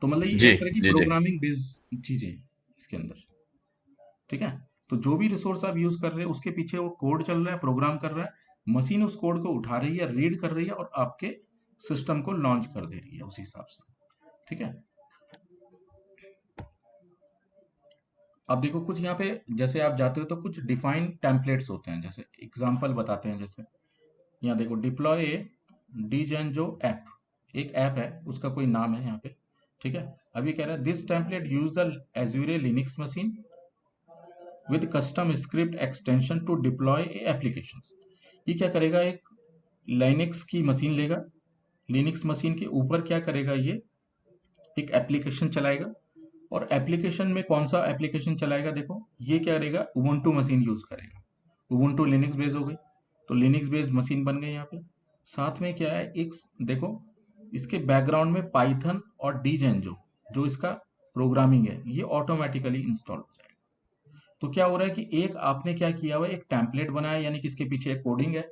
तो मतलब ये जी एक तरह की जी जी। प्रोग्रामिंग बेस्ड चीजें हैं इसके अंदर, ठीक है। तो जो भी रिसोर्स आप यूज कर रहे हैं उसके पीछे वो कोड चल रहा है, प्रोग्राम कर रहा है, मशीन उस कोड को उठा रही है, रीड कर रही है और आपके सिस्टम को लॉन्च कर दे रही है उस हिसाब से, ठीक है। अब देखो कुछ यहाँ पे जैसे आप जाते हो तो कुछ डिफाइंड टेम्पलेट्स होते हैं, जैसे एग्जांपल बताते हैं। जैसे यहाँ देखो डिप्लॉय ए डीजेंजो ऐप, एक ऐप है उसका कोई नाम है यहाँ पे, ठीक है। अभी कह रहा है this template use the Azure Linux machine with custom script extension to deploy applications. ये क्या करेगा, एक लाइनेक्स की मशीन लेगा, लिनक्स मशीन के ऊपर क्या करेगा, ये एक एप्लीकेशन चलाएगा। और एप्लीकेशन में कौन सा एप्लीकेशन चलाएगा, देखो ये क्या करेगा, उबुंटू मशीन यूज करेगा। उबुंटू लिनक्स बेस हो गई, तो लिनक्स बेस मशीन बन गई यहाँ पे। साथ में क्या है, एक देखो इसके बैकग्राउंड में पाइथन और डीजेंजो जो इसका प्रोग्रामिंग है ये ऑटोमेटिकली इंस्टॉल हो जाएगा। तो क्या हो रहा है कि एक आपने क्या किया हुआ है, एक टेम्पलेट बनाया, यानी कि इसके पीछे एक कोडिंग है।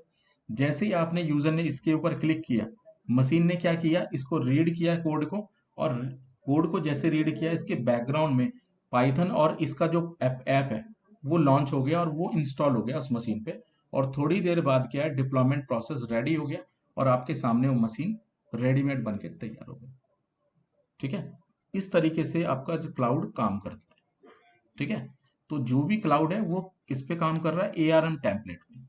जैसे ही आपने यूजर ने इसके ऊपर क्लिक किया, मशीन ने क्या किया, इसको रीड किया कोड को। और कोड को जैसे रीड किया इसके बैकग्राउंड में पाइथन और इसका जो ऐप है वो लॉन्च हो गया और वो इंस्टॉल हो गया उस मशीन पे। और थोड़ी देर बाद क्या है, डिप्लॉयमेंट प्रोसेस रेडी हो गया और आपके सामने वो मशीन रेडीमेड बन के तैयार हो गई, ठीक है। इस तरीके से आपका जो क्लाउड काम करता है, ठीक है। तो जो भी क्लाउड है वो किस पे काम कर रहा है, ARM टेम्पलेट पे,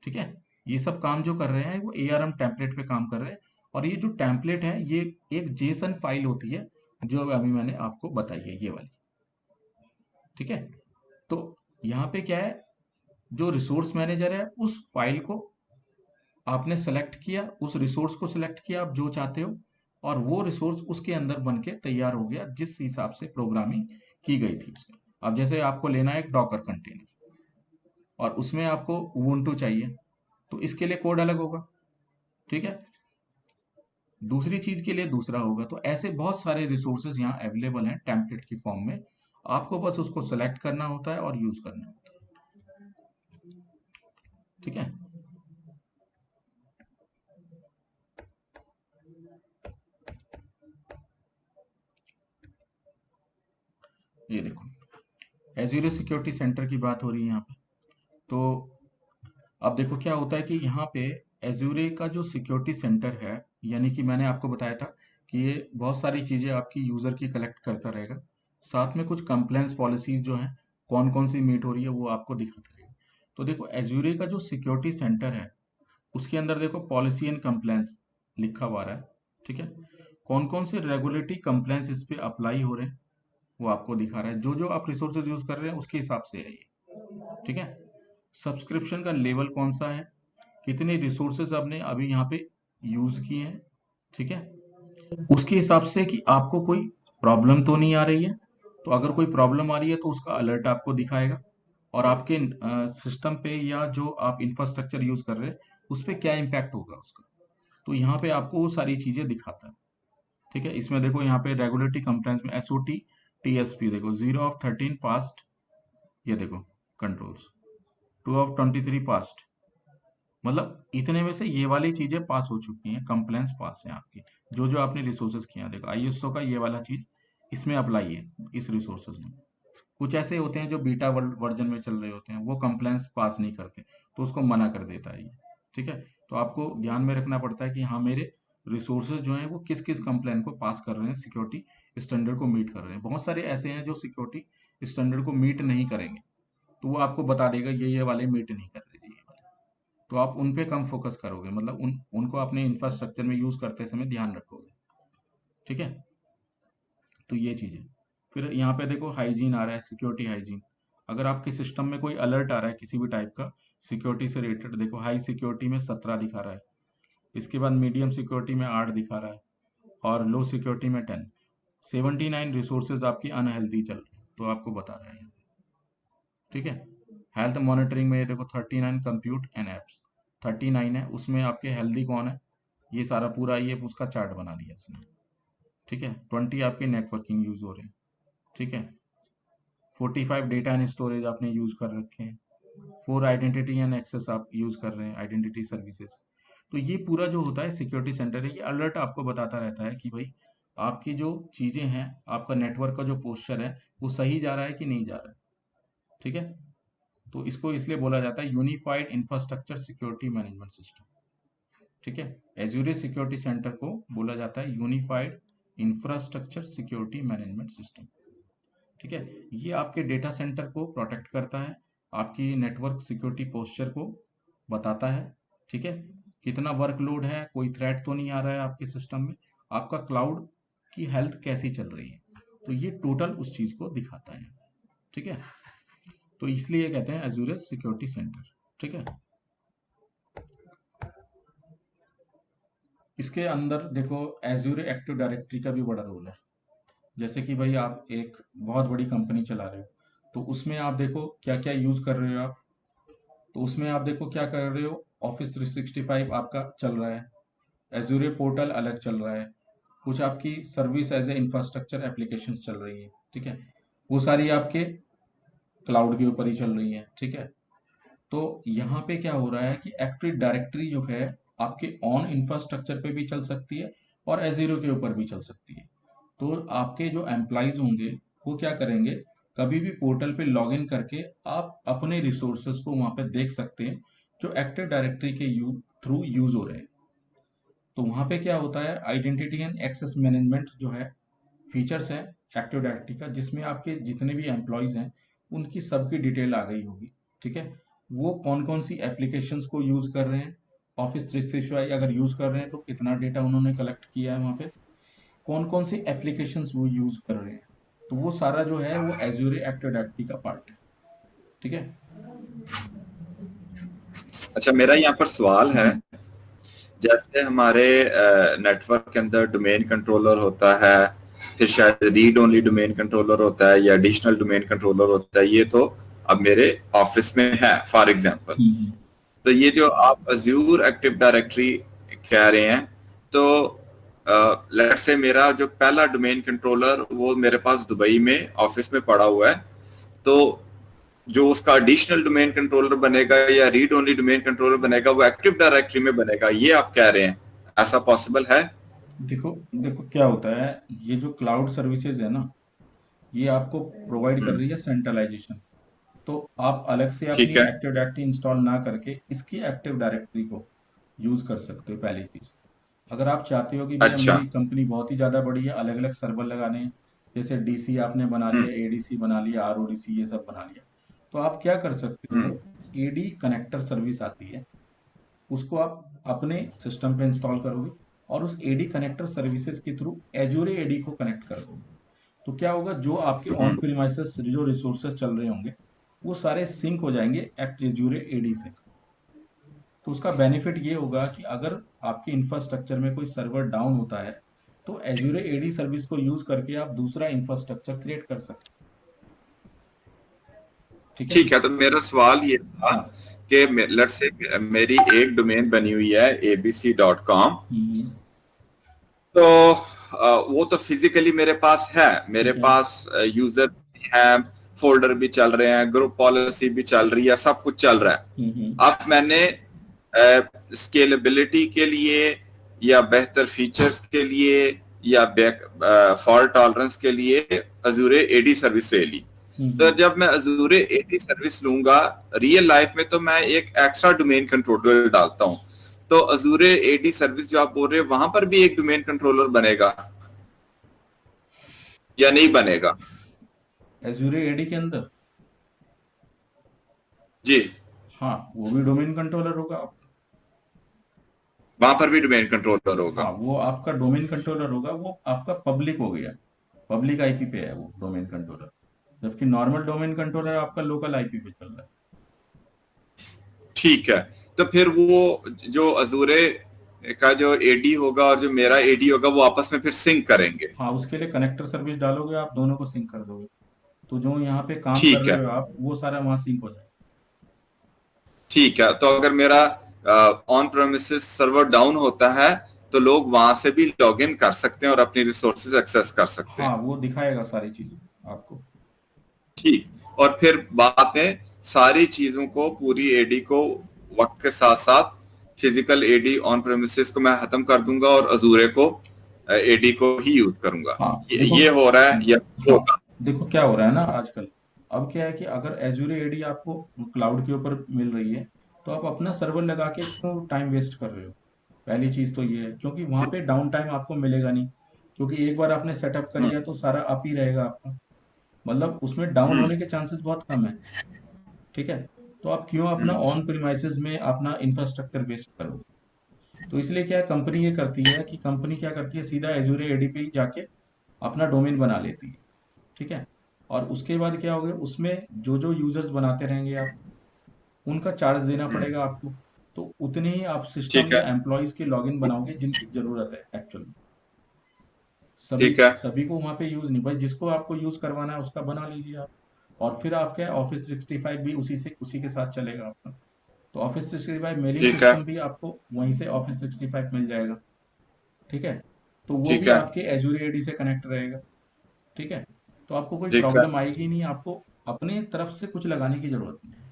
ठीक है। ये सब काम जो कर रहे हैं वो ARM टेम्पलेट पे काम कर रहे हैं। और ये जो टेम्पलेट है ये एक जेसन फाइल होती है जो अभी मैंने आपको बताई है, ये वाली, ठीक है। तो यहाँ पे क्या है, जो रिसोर्स मैनेजर है उस फाइल को आपने सेलेक्ट किया, उस रिसोर्स को सेलेक्ट किया आप जो चाहते हो, और वो रिसोर्स उसके अंदर बन के तैयार हो गया जिस हिसाब से प्रोग्रामिंग की गई थी उसमें। अब जैसे आपको लेना है एक डॉकर कंटेनर और उसमें आपको ubuntu चाहिए, तो इसके लिए कोड अलग होगा, ठीक है। दूसरी चीज के लिए दूसरा होगा। तो ऐसे बहुत सारे रिसोर्सेज यहाँ अवेलेबल हैं टेम्पलेट की फॉर्म में, आपको बस उसको सेलेक्ट करना होता है और यूज करना होता है, ठीक है। ये देखो एज्यूर सिक्योरिटी सेंटर की बात हो रही है यहाँ पे। तो अब देखो क्या होता है कि यहाँ पे एज्यूरे का जो सिक्योरिटी सेंटर है, यानी कि मैंने आपको बताया था कि ये बहुत सारी चीजें आपकी यूजर की कलेक्ट करता रहेगा, साथ में कुछ कंप्लायंस पॉलिसीज जो हैं कौन कौन सी मीट हो रही है वो आपको दिखाता रहेगा। तो देखो एज्यूरे का जो सिक्योरिटी सेंटर है उसके अंदर देखो पॉलिसी एंड कंप्लायंस लिखा हुआ रहा है, ठीक है। कौन कौन से रेगुलेटरी कंप्लायंस इस पे अप्लाई हो रहे हैं वो आपको दिखा रहा है, जो जो आप रिसोर्सेज यूज कर रहे हैं उसके हिसाब से है ये, ठीक है। सब्सक्रिप्शन का लेवल कौन सा है, कितने रिसोर्सेज आपने अभी यहाँ पे यूज किए हैं, ठीक है। उसके हिसाब से कि आपको कोई प्रॉब्लम तो नहीं आ रही है, तो अगर कोई प्रॉब्लम आ रही है तो उसका अलर्ट आपको दिखाएगा, और आपके सिस्टम पे या जो आप इंफ्रास्ट्रक्चर यूज कर रहे हैं उस पे क्या इम्पैक्ट होगा उसका, तो यहाँ पे आपको वो सारी चीजें दिखाता है, ठीक है। इसमें देखो यहाँ पे रेगुलेटरी कंप्लायंस में SOT TSP देखो 0 of 13 पास्ट, ये देखो कंट्रोल्स 2 of 23 पास्ट, मतलब इतने में से ये वाली चीजें पास हो चुकी हैं, कंप्लायंस पास है आपकी, जो जो आपने रिसोर्सेज किया देखो ISO का ये वाला चीज इसमें अप्लाई है इस रिसोर्सेज में। कुछ ऐसे होते हैं जो बीटा वर्जन में चल रहे होते हैं वो कंप्लायंस पास नहीं करते, तो उसको मना कर देता है ये, ठीक है। तो आपको ध्यान में रखना पड़ता है कि हाँ मेरे रिसोर्सेज जो हैं वो किस किस कंप्लायंस को पास कर रहे हैं, सिक्योरिटी स्टैंडर्ड को मीट कर रहे हैं। बहुत सारे ऐसे हैं जो सिक्योरिटी स्टैंडर्ड को मीट नहीं करेंगे, तो वो आपको बता देगा ये वाले मीट नहीं कर रहे जी, ये वाले, तो आप उन पे कम फोकस करोगे, मतलब उनको अपने इंफ्रास्ट्रक्चर में यूज करते समय ध्यान रखोगे, ठीक है। तो ये चीज़ है। फिर यहाँ पे देखो हाइजीन आ रहा है, सिक्योरिटी हाइजीन। अगर आपके सिस्टम में कोई अलर्ट आ रहा है किसी भी टाइप का सिक्योरिटी से रिलेटेड, देखो हाई सिक्योरिटी में 17 दिखा रहा है, इसके बाद मीडियम सिक्योरिटी में 8 दिखा रहा है, और लो सिक्योरिटी में 10। 79 रिसोर्सेज आपकी अनहेल्दी चल रही है, तो आपको बता रहे हैं, ठीक है। हेल्थ मॉनिटरिंग में ये देखो 39 कंप्यूट एंड एप्स, 39 है, उसमें आपके हेल्दी कौन है ये सारा पूरा ये उसका चार्ट बना दिया इसने, ठीक है। 20 आपके नेटवर्किंग यूज हो रहे हैं, ठीक है। 45 डेटा एंड स्टोरेज आपने यूज कर रखे हैं, 4 आइडेंटिटी एंड एक्सेस आप यूज कर रहे हैं, आइडेंटिटी सर्विसेज। तो ये पूरा जो होता है सिक्योरिटी सेंटर है, ये अलर्ट आपको बताता रहता है कि भाई आपकी जो चीजें हैं, आपका नेटवर्क का जो पोस्चर है वो सही जा रहा है कि नहीं जा रहा है, ठीक है। तो इसको इसलिए बोला जाता है unified infrastructure security management system, ठीक है। एज्यूर सिक्योरिटी सेंटर को बोला जाता है unified infrastructure security management system, ठीक है। ये आपके डेटा सेंटर को प्रोटेक्ट करता है, आपकी नेटवर्क सिक्योरिटी पोस्चर को बताता है, ठीक है। कितना वर्कलोड है, कोई थ्रेट तो नहीं आ रहा है आपके सिस्टम में, आपका क्लाउड की हेल्थ कैसी चल रही है, तो ये टोटल उस चीज को दिखाता है, ठीक है। तो इसलिए कहते हैं एज्यूर सिक्योरिटी सेंटर, ठीक है। इसके अंदर देखो एज्यूर एक्टिव डायरेक्टरी का भी बड़ा रोल है। जैसे कि भाई आप एक बहुत बड़ी कंपनी चला रहे हो, तो उसमें आप देखो क्या क्या यूज कर रहे हो आप, तो उसमें आप देखो क्या कर रहे हो, ऑफिस 365 आपका चल रहा है, एज्यूर पोर्टल अलग चल रहा है, कुछ आपकी service as a infrastructure application चल रही है, ठीक है। वो सारी आपके क्लाउड के ऊपर ही चल रही है, ठीक है। तो यहाँ पे क्या हो रहा है कि एक्टिव डायरेक्टरी जो है आपके ऑन इंफ्रास्ट्रक्चर पे भी चल सकती है और एजीरो के ऊपर भी चल सकती है। तो आपके जो एम्प्लॉयज होंगे वो क्या करेंगे, कभी भी पोर्टल पे लॉगिन करके आप अपने रिसोर्सेज को वहां पे देख सकते हैं जो एक्टिव डायरेक्टरी के थ्रू यूज हो रहे हैं। तो वहां पे क्या होता है, आइडेंटिटी एंड एक्सेस मैनेजमेंट जो है फीचर्स है एक्टिव डायरेक्टरी का, जिसमें आपके जितने भी एम्प्लॉयज हैं उनकी सबकी डिटेल आ गई होगी, ठीक है। वो कौन कौन सी एप्लीकेशंस को यूज कर रहे हैं, ऑफिस 365 अगर यूज कर रहे हैं तो कितना डेटा उन्होंने कलेक्ट किया है वहाँ पे, कौन कौन सी एप्लीकेशंस वो यूज कर रहे हैं, तो वो सारा जो है वो एज्यूर एक्टिव डायरेक्टरी का पार्ट है, ठीक है। अच्छा, मेरा यहाँ पर सवाल है, जी। जैसे हमारे नेटवर्क के अंदर डोमेन कंट्रोलर होता है, फिर शायद रीड ओनली डोमेन कंट्रोलर होता है या एडिशनल डोमेन कंट्रोलर होता है, ये तो अब मेरे ऑफिस में है फॉर एग्जांपल। तो ये जो आप अज्यूर एक्टिव डायरेक्टरी कह रहे हैं, तो लेट्स से मेरा जो पहला डोमेन कंट्रोलर वो मेरे पास दुबई में ऑफिस में पड़ा हुआ है, तो जो उसका एडिशनल डोमेन कंट्रोलर बनेगा या रीड ओनली डोमेन कंट्रोलर बनेगा वो एक्टिव डायरेक्टरी में बनेगा, ये आप कह रहे हैं, ऐसा पॉसिबल है? देखो देखो क्या होता है, ये जो क्लाउड सर्विसेज है ना, ये आपको प्रोवाइड कर रही है सेंट्रलाइजेशन। तो आप अलग से अपनी ठीक है। एक्टिव डायरेक्टरी इंस्टॉल ना करके इसकी एक्टिव डायरेक्टरी को यूज कर सकते हो, पहली चीज। अगर आप चाहते हो कि भैया अच्छा। मेरी कंपनी बहुत ही ज्यादा बड़ी है, अलग अलग सर्वर लगाने हैं, जैसे डीसी आपने बना हम्म। लिया, एडीसी बना लिया, आरओडीसी ये सब बना लिया, तो आप क्या कर सकते हम्म। हो, एडी कनेक्टर सर्विस आती है, उसको आप अपने सिस्टम पे इंस्टॉल करोगे और उस एडी कनेक्टर सर्विसेज के थ्रू एजूरे एडी को कनेक्ट कर दोगे। तो क्या होगा, जो आपके ऑन हम्म। प्रीमाइसेस जो रिसोर्सेज चल रहे होंगे, वो सारे सिंक हो जाएंगे एक्ट एजूरे एडी से। तो उसका बेनिफिट ये होगा कि अगर आपके इंफ्रास्ट्रक्चर में कोई सर्वर डाउन होता है, तो एजूरे एडी सर्विस को यूज करके आप दूसरा इंफ्रास्ट्रक्चर क्रिएट कर सकते हैं। ठीक है। ठीक है, तो मेरा सवाल ये था हाँ। कि लेट्स से मेरी एक डोमेन बनी हुई है abc.com, हम्म। तो वो तो फिजिकली मेरे पास है, मेरे ठीक है। पास यूजर भी हैं, फोल्डर भी चल रहे हैं, ग्रुप पॉलिसी भी चल रही है, सब कुछ चल रहा है। हम्म। अब मैंने स्केलेबिलिटी के लिए या बेहतर फीचर्स के लिए या बैक फॉल्ट टॉलरेंस के लिए अजूरे एडी सर्विस ले ली। तो हम्म। जब मैं अजूरे एडी सर्विस लूंगा रियल लाइफ में, तो मैं एक एक्स्ट्रा डोमेन कंट्रोलर डालता हूं, तो अजूरे एडी सर्विस जो आप बोल रहे हैं वहां पर भी एक डोमेन कंट्रोलर बनेगा या नहीं बनेगा? एजूरे एडी के अंदर, जी। हाँ, वो भी डोमेन कंट्रोलर होगा। वहां पर भी डोमेन कंट्रोलर हाँ, होगा? वो आपका डोमेन कंट्रोलर होगा, वो आपका पब्लिक हो गया, पब्लिक आईपी पे है वो डोमेन कंट्रोलर, जबकि नॉर्मल डोमेन कंट्रोलर आपका लोकल आईपी पे चल रहा है। ठीक है, तो फिर वो जो अजूरे का जो एडी होगा और जो मेरा एडी होगा वो आपस में फिर सिंक करेंगे? हाँ, उसके लिए कनेक्टर सर्विस डालोगे आप, दोनों को सिंक कर दोगे, तो जो यहाँ पे काम कर ठीक है। रहे हो आप, वो सारा वहाँ सिंक हो जाएगा। ठीक है, तो अगर मेरा ऑन प्रेमिसेस सर्वर डाउन होता है तो लोग वहां से भी लॉग इन कर सकते हैं और अपनी रिसोर्सेज एक्सेस कर सकते हाँ, हैं? वो दिखाएगा सारी चीजें आपको। ठीक। और फिर बाद में सारी चीजों को, पूरी एडी को वक्त के साथ साथ फिजिकल एडी ऑन प्रेमिसेस को मैं खत्म कर दूंगा और अजूरे को एडी को ही यूज करूंगा। हाँ देखो। ये हो रहा है या हाँ, होगा? देखो क्या हो रहा है ना आजकल, अब क्या है कि अगर एजूरे एडी आपको क्लाउड के ऊपर मिल रही है, तो आप अपना सर्वर लगा के क्यों टाइम वेस्ट कर रहे हो। पहली चीज तो ये है, क्योंकि वहां पे डाउन टाइम आपको मिलेगा नहीं, क्योंकि एक बार आपने सेटअप कर हम्म। लिया तो सारा अप ही रहेगा आपका, मतलब उसमें डाउन हम्म। होने के चांसेस बहुत कम है। ठीक है। तो आप क्यों अपना हम्म। ऑन प्रीमाइसेस में अपना इंफ्रास्ट्रक्चर वेस्ट करोगे। तो इसलिए क्या है, कंपनी ये करती है कि कंपनी क्या करती है, सीधा एजूरे एडी पे ही जाके अपना डोमेन बना लेती है। ठीक है। और उसके बाद क्या होगा, उसमें जो जो यूजर्स बनाते रहेंगे आप, उनका चार्ज देना पड़ेगा आपको। तो उतने ही आप सिस्टम ठीक है। या एम्प्लॉयज के लॉगिन बनाओगे जिनकी जरूरत है एक्चुअली। सभी ठीक है। सभी को वहां पे यूज नहीं, भाई जिसको आपको यूज करवाना है उसका बना लीजिए आप। और फिर आप क्या है, ऑफिस 365 भी उसी के साथ चलेगा आपका। तो ऑफिस 365 मेलिंग ठीक है। सिस्टम भी आपको वहीं से ऑफिस 365 मिल जाएगा। ठीक है। तो वो ठीक भी है। आपके एजूरी एडी से कनेक्ट रहेगा। ठीक है। तो आपको कोई ठीक है। प्रॉब्लम आएगी नहीं, आपको अपने तरफ से कुछ लगाने की जरूरत नहीं है।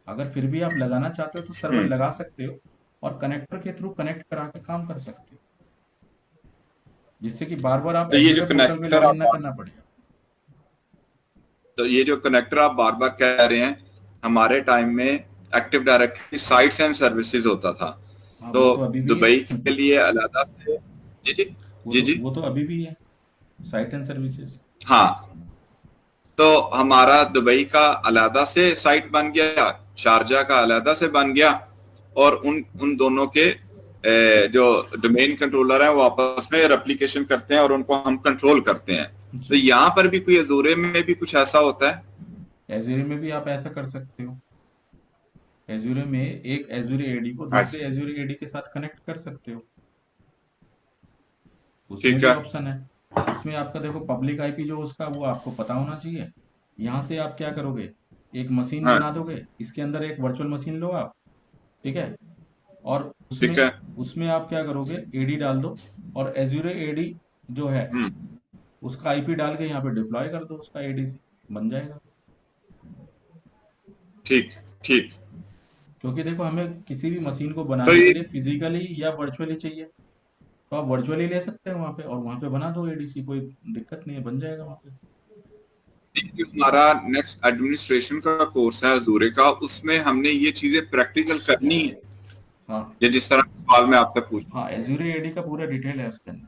अगर फिर भी आप लगाना चाहते हो तो सर्वर हम्म। लगा सकते हो, और कनेक्टर के थ्रू कनेक्ट करा के काम कर सकते हो, जिससे कि बार बार आप तो ये जो एजूरे पोर्टल पे कनेक्टर लॉग इन आप ना करना पड़े। तो ये जो कनेक्टर आप बार बार कह रहे हैं, हमारे टाइम में active directory sites and services होता था, हाँ, तो वो तो अभी भी है। दुबई के लिए अलग से। जी जी। जी जी। वो तो अभी भी है, साइट एंड सर्विसेज। हाँ, तो हमारा दुबई का अलहदा से साइट बन गया, शारजा का अलहदा से बन गया, और उन उन दोनों के जो डोमेन कंट्रोलर हैं वो आपस में रेप्लिकेशन करते हैं और उनको हम कंट्रोल करते हैं। तो जी। यहाँ पर भी कोई अजूरे में भी कुछ ऐसा होता है? एजूरे में भी आप ऐसा कर सकते हो। एजूरे में एक एजूरे एडी को दूसरे अच्छा, एजूरे एडी के साथ कनेक्ट कर सकते हो, उसमें ठीक भी है। ऑप्शन है। इसमें आपका देखो पब्लिक आईपी जो उसका वो आपको पता होना चाहिए। यहाँ से आप क्या करोगे, एक मशीन हाँ, बना दोगे, इसके अंदर एक वर्चुअल मशीन लो आप, ठीक है, और ठीक उसमें है। उसमें आप क्या करोगे, एडी डाल दो, और एज्यूरे एडी जो है हम्म, उसका आईपी डाल के यहाँ पे डिप्लॉय कर दो उसका एडीसी, बन जाएगा। ठीक, ठीक। क्योंकि देखो हमें किसी भी मशीन को तो बनाने के ये लिए फिजिकली या वर्चुअली चाहिए, तो आप वर्चुअली ले सकते हैं वहाँ पे, और वहाँ पे बना दो एडीसी, कोई दिक्कत नहीं है, बन जाएगा वहाँ पे। जो हमारा नेक्स्ट एडमिनिस्ट्रेशन का कोर्स है अजूरे का, उसमें हमने ये चीजें प्रैक्टिकल करनी है, हाँ ये जिस तरह के सवाल मैं आपसे पूछ, हाँ, एज्यूरे एडी का पूरा डिटेल है उसके अंदर,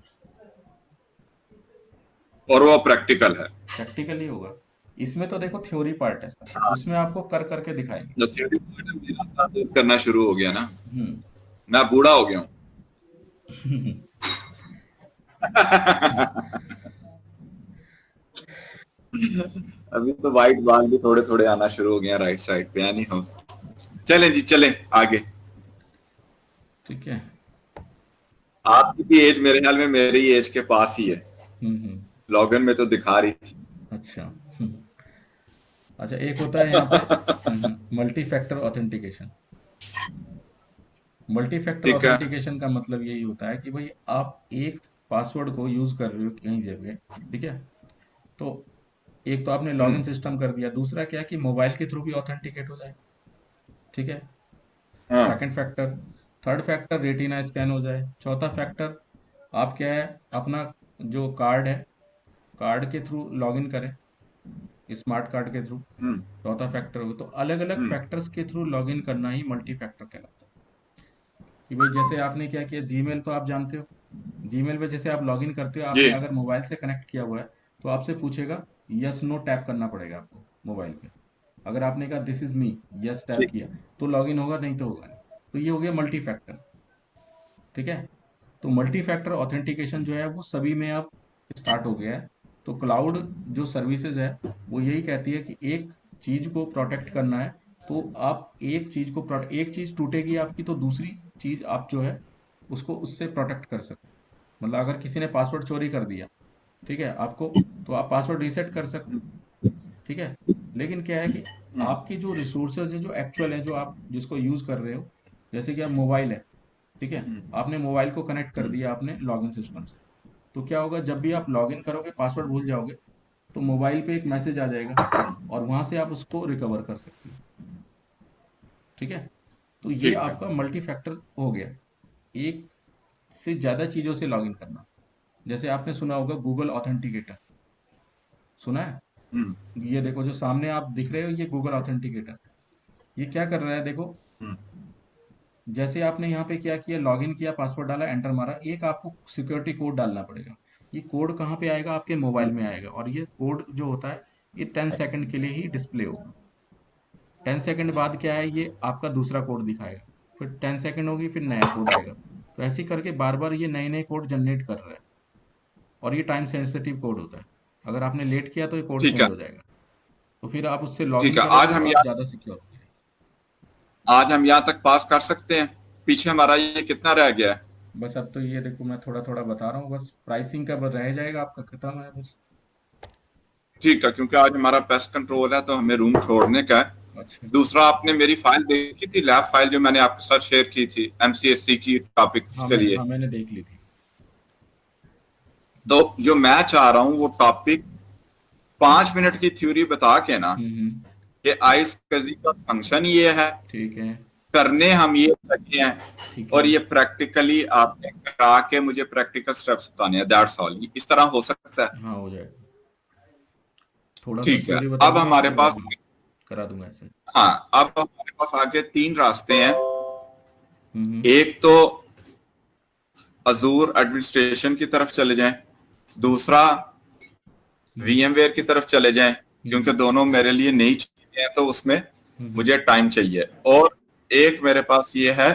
और वो प्रैक्टिकल है। प्रैक्टिकली होगा। इसमें तो देखो थ्योरी पार्ट है सर, उसमें आपको कर करके दिखाएंगे। जो थ्योरी करना शुरू हो गया ना, हम्म। मैं बूढ़ा हो गया हूँ। अभी तो वाइट बाल भी थोड़े थोड़े आना शुरू हो गया राइट साइड पे, यानी हो। चलें जी, चलें आगे। ठीक है। आपकी भी एज मेरे ख्याल में मेरी एज के पास ही है, हम्म। लॉगिन में तो दिखा रही थी। अच्छा। अच्छा, एक होता है यहाँ पे multi factor authentication. Multi factor ठीक है। ऑथेंटिकेशन का मतलब यही होता है कि भाई आप एक पासवर्ड को यूज कर रहे हो कहीं जगह, ठीक है, तो एक तो आपने हम्म, लॉगिन सिस्टम कर दिया, दूसरा क्या है कि मोबाइल के थ्रू भी ऑथेंटिकेट हो जाए, ठीक है, हाँ, second factor, third factor retina scan हो जाए, चौथा फैक्टर आप क्या है, अपना जो कार्ड है, कार्ड के थ्रू लॉगिन करें, स्मार्ट कार्ड के थ्रू, हम्म, चौथा फैक्टर हो। तो अलग अलग हम्म, फैक्टर्स के थ्रू लॉगिन करना ही मल्टी फैक्टर कहलाता है। कि भाई जैसे आपने क्या किया, जीमेल तो आप जानते हो, जीमेल पे जैसे आप लॉगिन करते हो, जी, आपने अगर मोबाइल से कनेक्ट किया हुआ है, तो आपसे पूछेगा, यस नो टैप करना पड़ेगा आपको मोबाइल पे। अगर आपने कहा this is me, yes tap ठीक, किया, तो लॉगिन होगा, नहीं तो होगा नहीं। तो ये हो गया मल्टी फैक्टर, ठीक है। तो मल्टी फैक्टर ऑथेंटिकेशन जो है वो सभी में अब स्टार्ट हो गया है। तो क्लाउड जो सर्विसेज है वो यही कहती है कि एक चीज को प्रोटेक्ट करना है, तो आप एक चीज को एक चीज टूटेगी आपकी, तो दूसरी चीज आप जो है उसको उससे प्रोटेक्ट कर सकते हो। मतलब अगर किसी ने पासवर्ड चोरी कर दिया, ठीक है आपको, तो आप पासवर्ड रीसेट कर सकते हो, ठीक है। लेकिन क्या है कि हम्म, आपकी जो रिसोर्सेज है जो एक्चुअल है, जो आप जिसको यूज कर रहे हो, जैसे कि आप मोबाइल है, ठीक है, आपने मोबाइल को कनेक्ट कर दिया आपने लॉगिन सिस्टम से, तो क्या होगा, जब भी आप लॉगिन करोगे पासवर्ड भूल जाओगे, तो मोबाइल पे एक मैसेज आ जाएगा, और वहां से आप उसको रिकवर कर सकते हो, ठीक है। तो ये ठीक है। आपका मल्टी फैक्टर हो गया, एक से ज्यादा चीजों से लॉगिन करना। जैसे आपने सुना होगा गूगल ऑथेंटिकेटर, सुना है? हम्म, ये देखो जो सामने आप दिख रहे हो, ये गूगल ऑथेंटिकेटर, ये क्या कर रहा है देखो, हम्म, जैसे आपने यहाँ पे क्या किया, लॉगिन किया, पासवर्ड डाला, एंटर मारा, एक आपको सिक्योरिटी कोड डालना पड़ेगा। ये कोड कहाँ पे आएगा, आपके मोबाइल में आएगा, और ये कोड जो होता है ये 10 सेकंड के लिए ही डिस्प्ले होगा। 10 सेकंड बाद क्या है, ये आपका दूसरा कोड दिखाएगा, फिर 10 सेकंड होगी, फिर नया कोड आएगा। तो ऐसे ही करके बार बार ये नए नए कोड जनरेट कर रहा है, और ये टाइम सेंसिटिव कोड होता है। अगर आपने लेट किया तो ये कोड ठीक चेंज है। हो जाएगा। तो फिर आप उससे ठीक लॉगिन है, करोगे तो आप ज़्यादा सिक्योर हो जाएंगे। आज हम यहाँ तक पास कर सकते हैं। पीछे हमारा ये कितना रह गया है? बस अब तो ये देखो मैं थोड़ा थोड़ा बता रहा हूँ, बस प्राइसिंग का रह जाएगा आपका, खत्म है बस। ठीक है, क्योंकि आज हमारा पेस्ट कंट्रोल है तो हमें रूम छोड़ने का है। अच्छा। दूसरा, आपने मेरी फाइल देखी थी, लैब फाइल जो मैंने आपके साथ शेयर की थी एमसीएससी की टॉपिक के लिए? हाँ मैंने देख ली थी। तो जो मैं चाह रहा हूँ वो टॉपिक 5 मिनट की थ्योरी बता के ना, हम्म। कि आइस कजी का फंक्शन ये है, ठीक है। करने हम ये लगे हैं, ठीक और है। ये प्रैक्टिकली आपने करा के मुझे प्रैक्टिकल स्टेप्स बताने हैं, दैट्स ऑल। इस तरह हो सकता है? हाँ हो जाएगा, थोड़ा सा ठीक है। थ्योरी बता अब दूंगा, हमारे फिर पास, बाकी करा दूंगा ऐसे। हाँ, अब हमारे पास आगे 3 रास्ते हैं। हम्म। एक तो अजूर एडमिनिस्ट्रेशन की तरफ चले जाएं, दूसरा हम्म। वीएमवेयर की तरफ चले जाएं, क्योंकि हम्म। दोनों मेरे लिए नई चीजें हैं तो उसमें हम्म। मुझे टाइम चाहिए। और एक मेरे पास ये है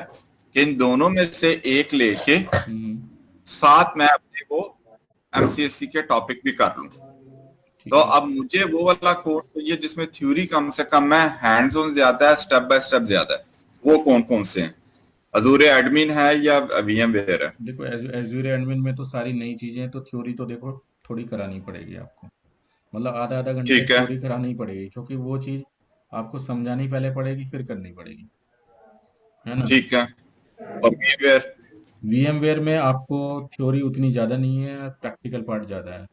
कि इन दोनों में से एक लेके हम्म। साथ मैं अपने को एमसीएससी के टॉपिक भी कर लूं। तो ठीक है। अब मुझे वो वाला कोर्स चाहिए जिसमें थ्योरी कम से कम है, हैंड्स ऑन ज्यादा है, स्टेप बाय स्टेप ज्यादा है। वो कौन कौन से हैं? अजूर एडमिन है या VMware है? देखो एज्यूर एडमिन में तो सारी नई चीजें हैं, तो थ्योरी तो देखो थोड़ी करानी पड़ेगी आपको। मतलब आधा आधा घंटे ठीक है। थ्योरी करानी पड़ेगी, क्योंकि वो चीज आपको समझानी पहले पड़ेगी, फिर करनी पड़ेगी, है ना। ठीक है। और VMware? VMware में आपको थ्योरी उतनी ज्यादा नहीं है, प्रैक्टिकल पार्ट ज्यादा है।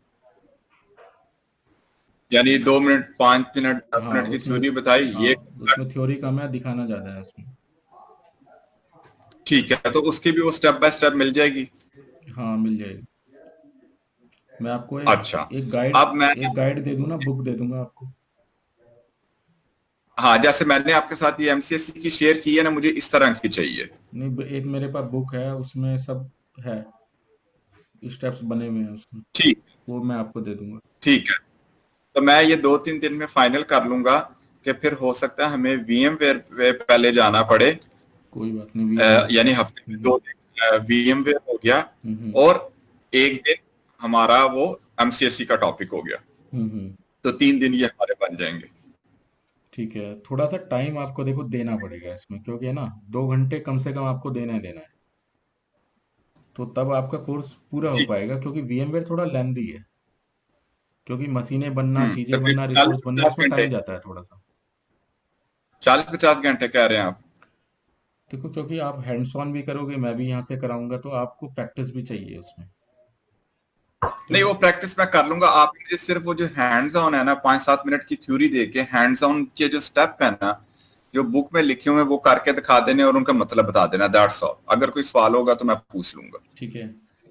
यानी 2 मिनट, 5 मिनट, दस हाँ मिनट की उसमें, थ्योरी बताई हाँ ये। उसमें थ्योरी कम है, दिखाना ज्यादा है उसमें। ठीक है, तो उसकी भी वो स्टेप बाय स्टेप मिल जाएगी। हाँ मिल जाएगी। मैं आपको एक अच्छा। एक गाइड अब मैं, एक गाइड दे दूंगा, बुक दे दूंगा आपको। हाँ, जैसे मैंने आपके साथ ये MCSE की शेयर की है ना, मुझे इस तरह की चाहिए। नहीं, एक मेरे पास बुक है, उसमें सब है, स्टेप्स बने हुए हैं उसमें। ठीक। वो मैं आपको दे दूंगा। ठीक है, तो मैं ये 2-3 दिन में फाइनल कर लूंगा कि फिर हो सकता है हमें VMware पे पहले जाना पड़े। कोई बात नहीं, VMware। यानी हफ्ते में 2 दिन VMware हो गया, हम्म और एक दिन हमारा वो MCSE का टॉपिक हो गया। हम्म। तो 3 दिन ये हमारे बन जाएंगे। ठीक है, थोड़ा सा टाइम आपको देखो देना पड़ेगा इसमें, क्योंकि है ना, 2 घंटे कम से कम आपको देना ही देना है, तो तब आपका कोर्स पूरा हो ठीक। पाएगा। क्योंकि VMware थोड़ा लेंदी है, क्योंकि मशीनें बनना, चीजें तकरीबन बनना, चालीस रिसोर्स बनना, पचास इसमें घंटे टाइम जाता है थोड़ा सा। 40-50 घंटे कह रहे हैं आप? देखो, क्योंकि आप हैंड्स ऑन भी करोगे, मैं भी यहाँ से कराऊंगा, तो आपको प्रैक्टिस भी चाहिए उसमें, नहीं, क्योंकि वो प्रैक्टिस मैं कर लूंगा। आप मुझे सिर्फ वो जो हैंड्स ऑन है ना, 5-7 मिनट की थ्योरी दे के हैंड्स ऑन के जो स्टेप है ना, जो बुक में लिखे हुए हैं, वो करके दिखा देने और उनका मतलब बता देना, दैट्स ऑल। अगर कोई सवाल होगा तो मैं पूछ लूंगा। ठीक है।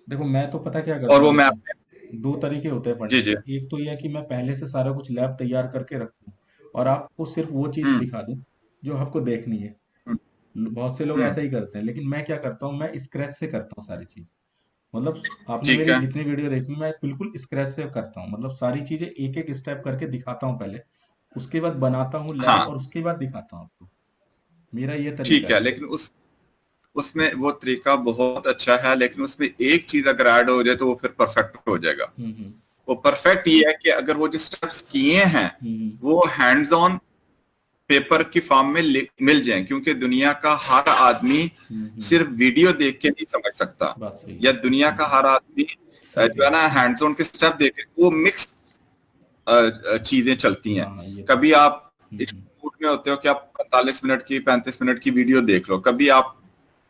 देखो मैं तो पता क्या और करता हूँ, वो मैं देखो अपने, दो तरीके होते हैं जी पढ़ने जी। के। एक तो यह है कि मैं पहले से सारा कुछ लैब तैयार करके रखूँ, और आपको सिर्फ वो चीज़ हम्म दिखा दूँ जो आपको देखनी है। हम्म बहुत से लोग हम्म, ऐसा ही करते हैं, लेकिन मैं क्या करता हूँ, मैं स्क्रैच से करता हूँ सारी चीज़। मतलब आपने ठीक मेरी है। जितनी वीडियो देखी, मैं बिल्कुल स्क्रैच से करता हूँ, मतलब सारी चीज़ें एक एक स्टेप करके दिखाता हूँ पहले, उसके बाद बनाता हूँ लैब, हाँ और उसके बाद दिखाता हूँ आपको। मेरा ये तरीका ठीक है, है। लेकिन उसमें वो तरीका बहुत अच्छा है, लेकिन उसमें एक चीज अगर ऐड हो जाए तो वो फिर परफेक्ट हो जाएगा। हम्म। वो परफेक्ट ये है कि अगर वो जो स्टेप्स किए हैं हम्म वो हैंड्स ऑन पेपर की फॉर्म में मिल जाए, क्योंकि दुनिया का हर आदमी सिर्फ हम्म। वीडियो देख के नहीं समझ सकता, बात सही या है। दुनिया का हर आदमी सही कह जो है रहे ना, हो। हैंड्स ऑन के स्टेप देखे, वो मिक्स चीजें चलती हैं। हाँ हाँ, ये तो कभी है। आप इस मूड में होते हो कि आप 45 मिनट की, 35 मिनट की वीडियो देख लो, कभी आप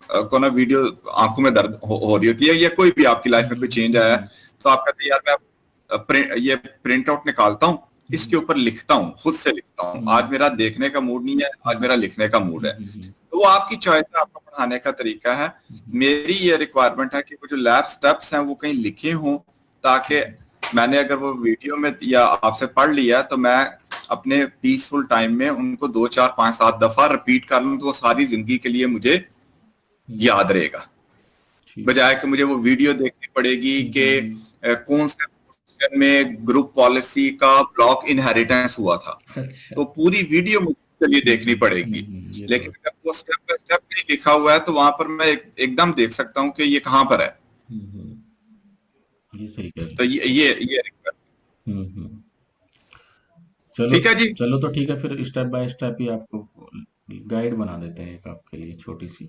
को ना वीडियो आंखों में दर्द हो रही होती है, या कोई भी आपकी लाइफ में कोई चेंज आया है, हम्म। तो आप कहते हैं यार मैं ये प्रिंट आउट निकालता हूँ, हम्म इसके ऊपर लिखता हूँ, खुद से लिखता हूँ, हम्म आज मेरा देखने का मूड नहीं है, आज हम्म मेरा लिखने का मूड है। हम्म। तो वो आपकी चॉइस है, आपका पढ़ाने का तरीका है। मेरी ये रिक्वायरमेंट है कि वो जो लैब स्टेप्स हैं वो कहीं लिखे हों, ताकि ठीक है। मैंने अगर वो वीडियो में या आपसे पढ़ लिया तो मैं अपने पीसफुल टाइम में उनको 2 4 5 7 दफा रिपीट कर लूं, तो वो सारी जिंदगी के लिए मुझे हम्म। याद रहेगा, ठीक है। बजाय कि मुझे वो वीडियो देखनी पड़ेगी कि कौन से क्वेश्चन में ग्रुप पॉलिसी का ब्लॉक इनहेरिटेंस हुआ था। अच्छा। तो पूरी वीडियो मुझे लिए देखनी पड़ेगी। ये तो लेकिन है। अगर वो स्टेप बाय स्टेप नहीं लिखा हुआ है तो वहां पर मैं एकदम देख सकता हूँ कि ये कहाँ पर है। हम्म। ये सही कह रहे तो हो। ये request। हम्म। चलो। ठीक है जी। चलो तो ठीक है, फिर स्टेप बाय स्टेप ही आपको गाइड बना देते हैं एक आपके लिए, छोटी सी,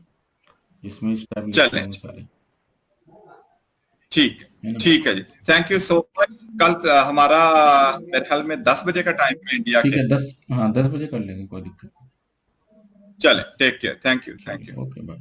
जिसमें स्टेप लिखे चलें, होंगे सारे, ठीक। है ना। ठीक है जी, थैंक यू सो मच। कल हमारा मेरे ख्याल में 10 बजे का टाइम है इंडिया ठीक के। है, 10, हाँ 10 बजे कर लेंगे, कोई दिक्कत नहीं। चलें, take care, thank you, thank चलिए, यू। Okay bye.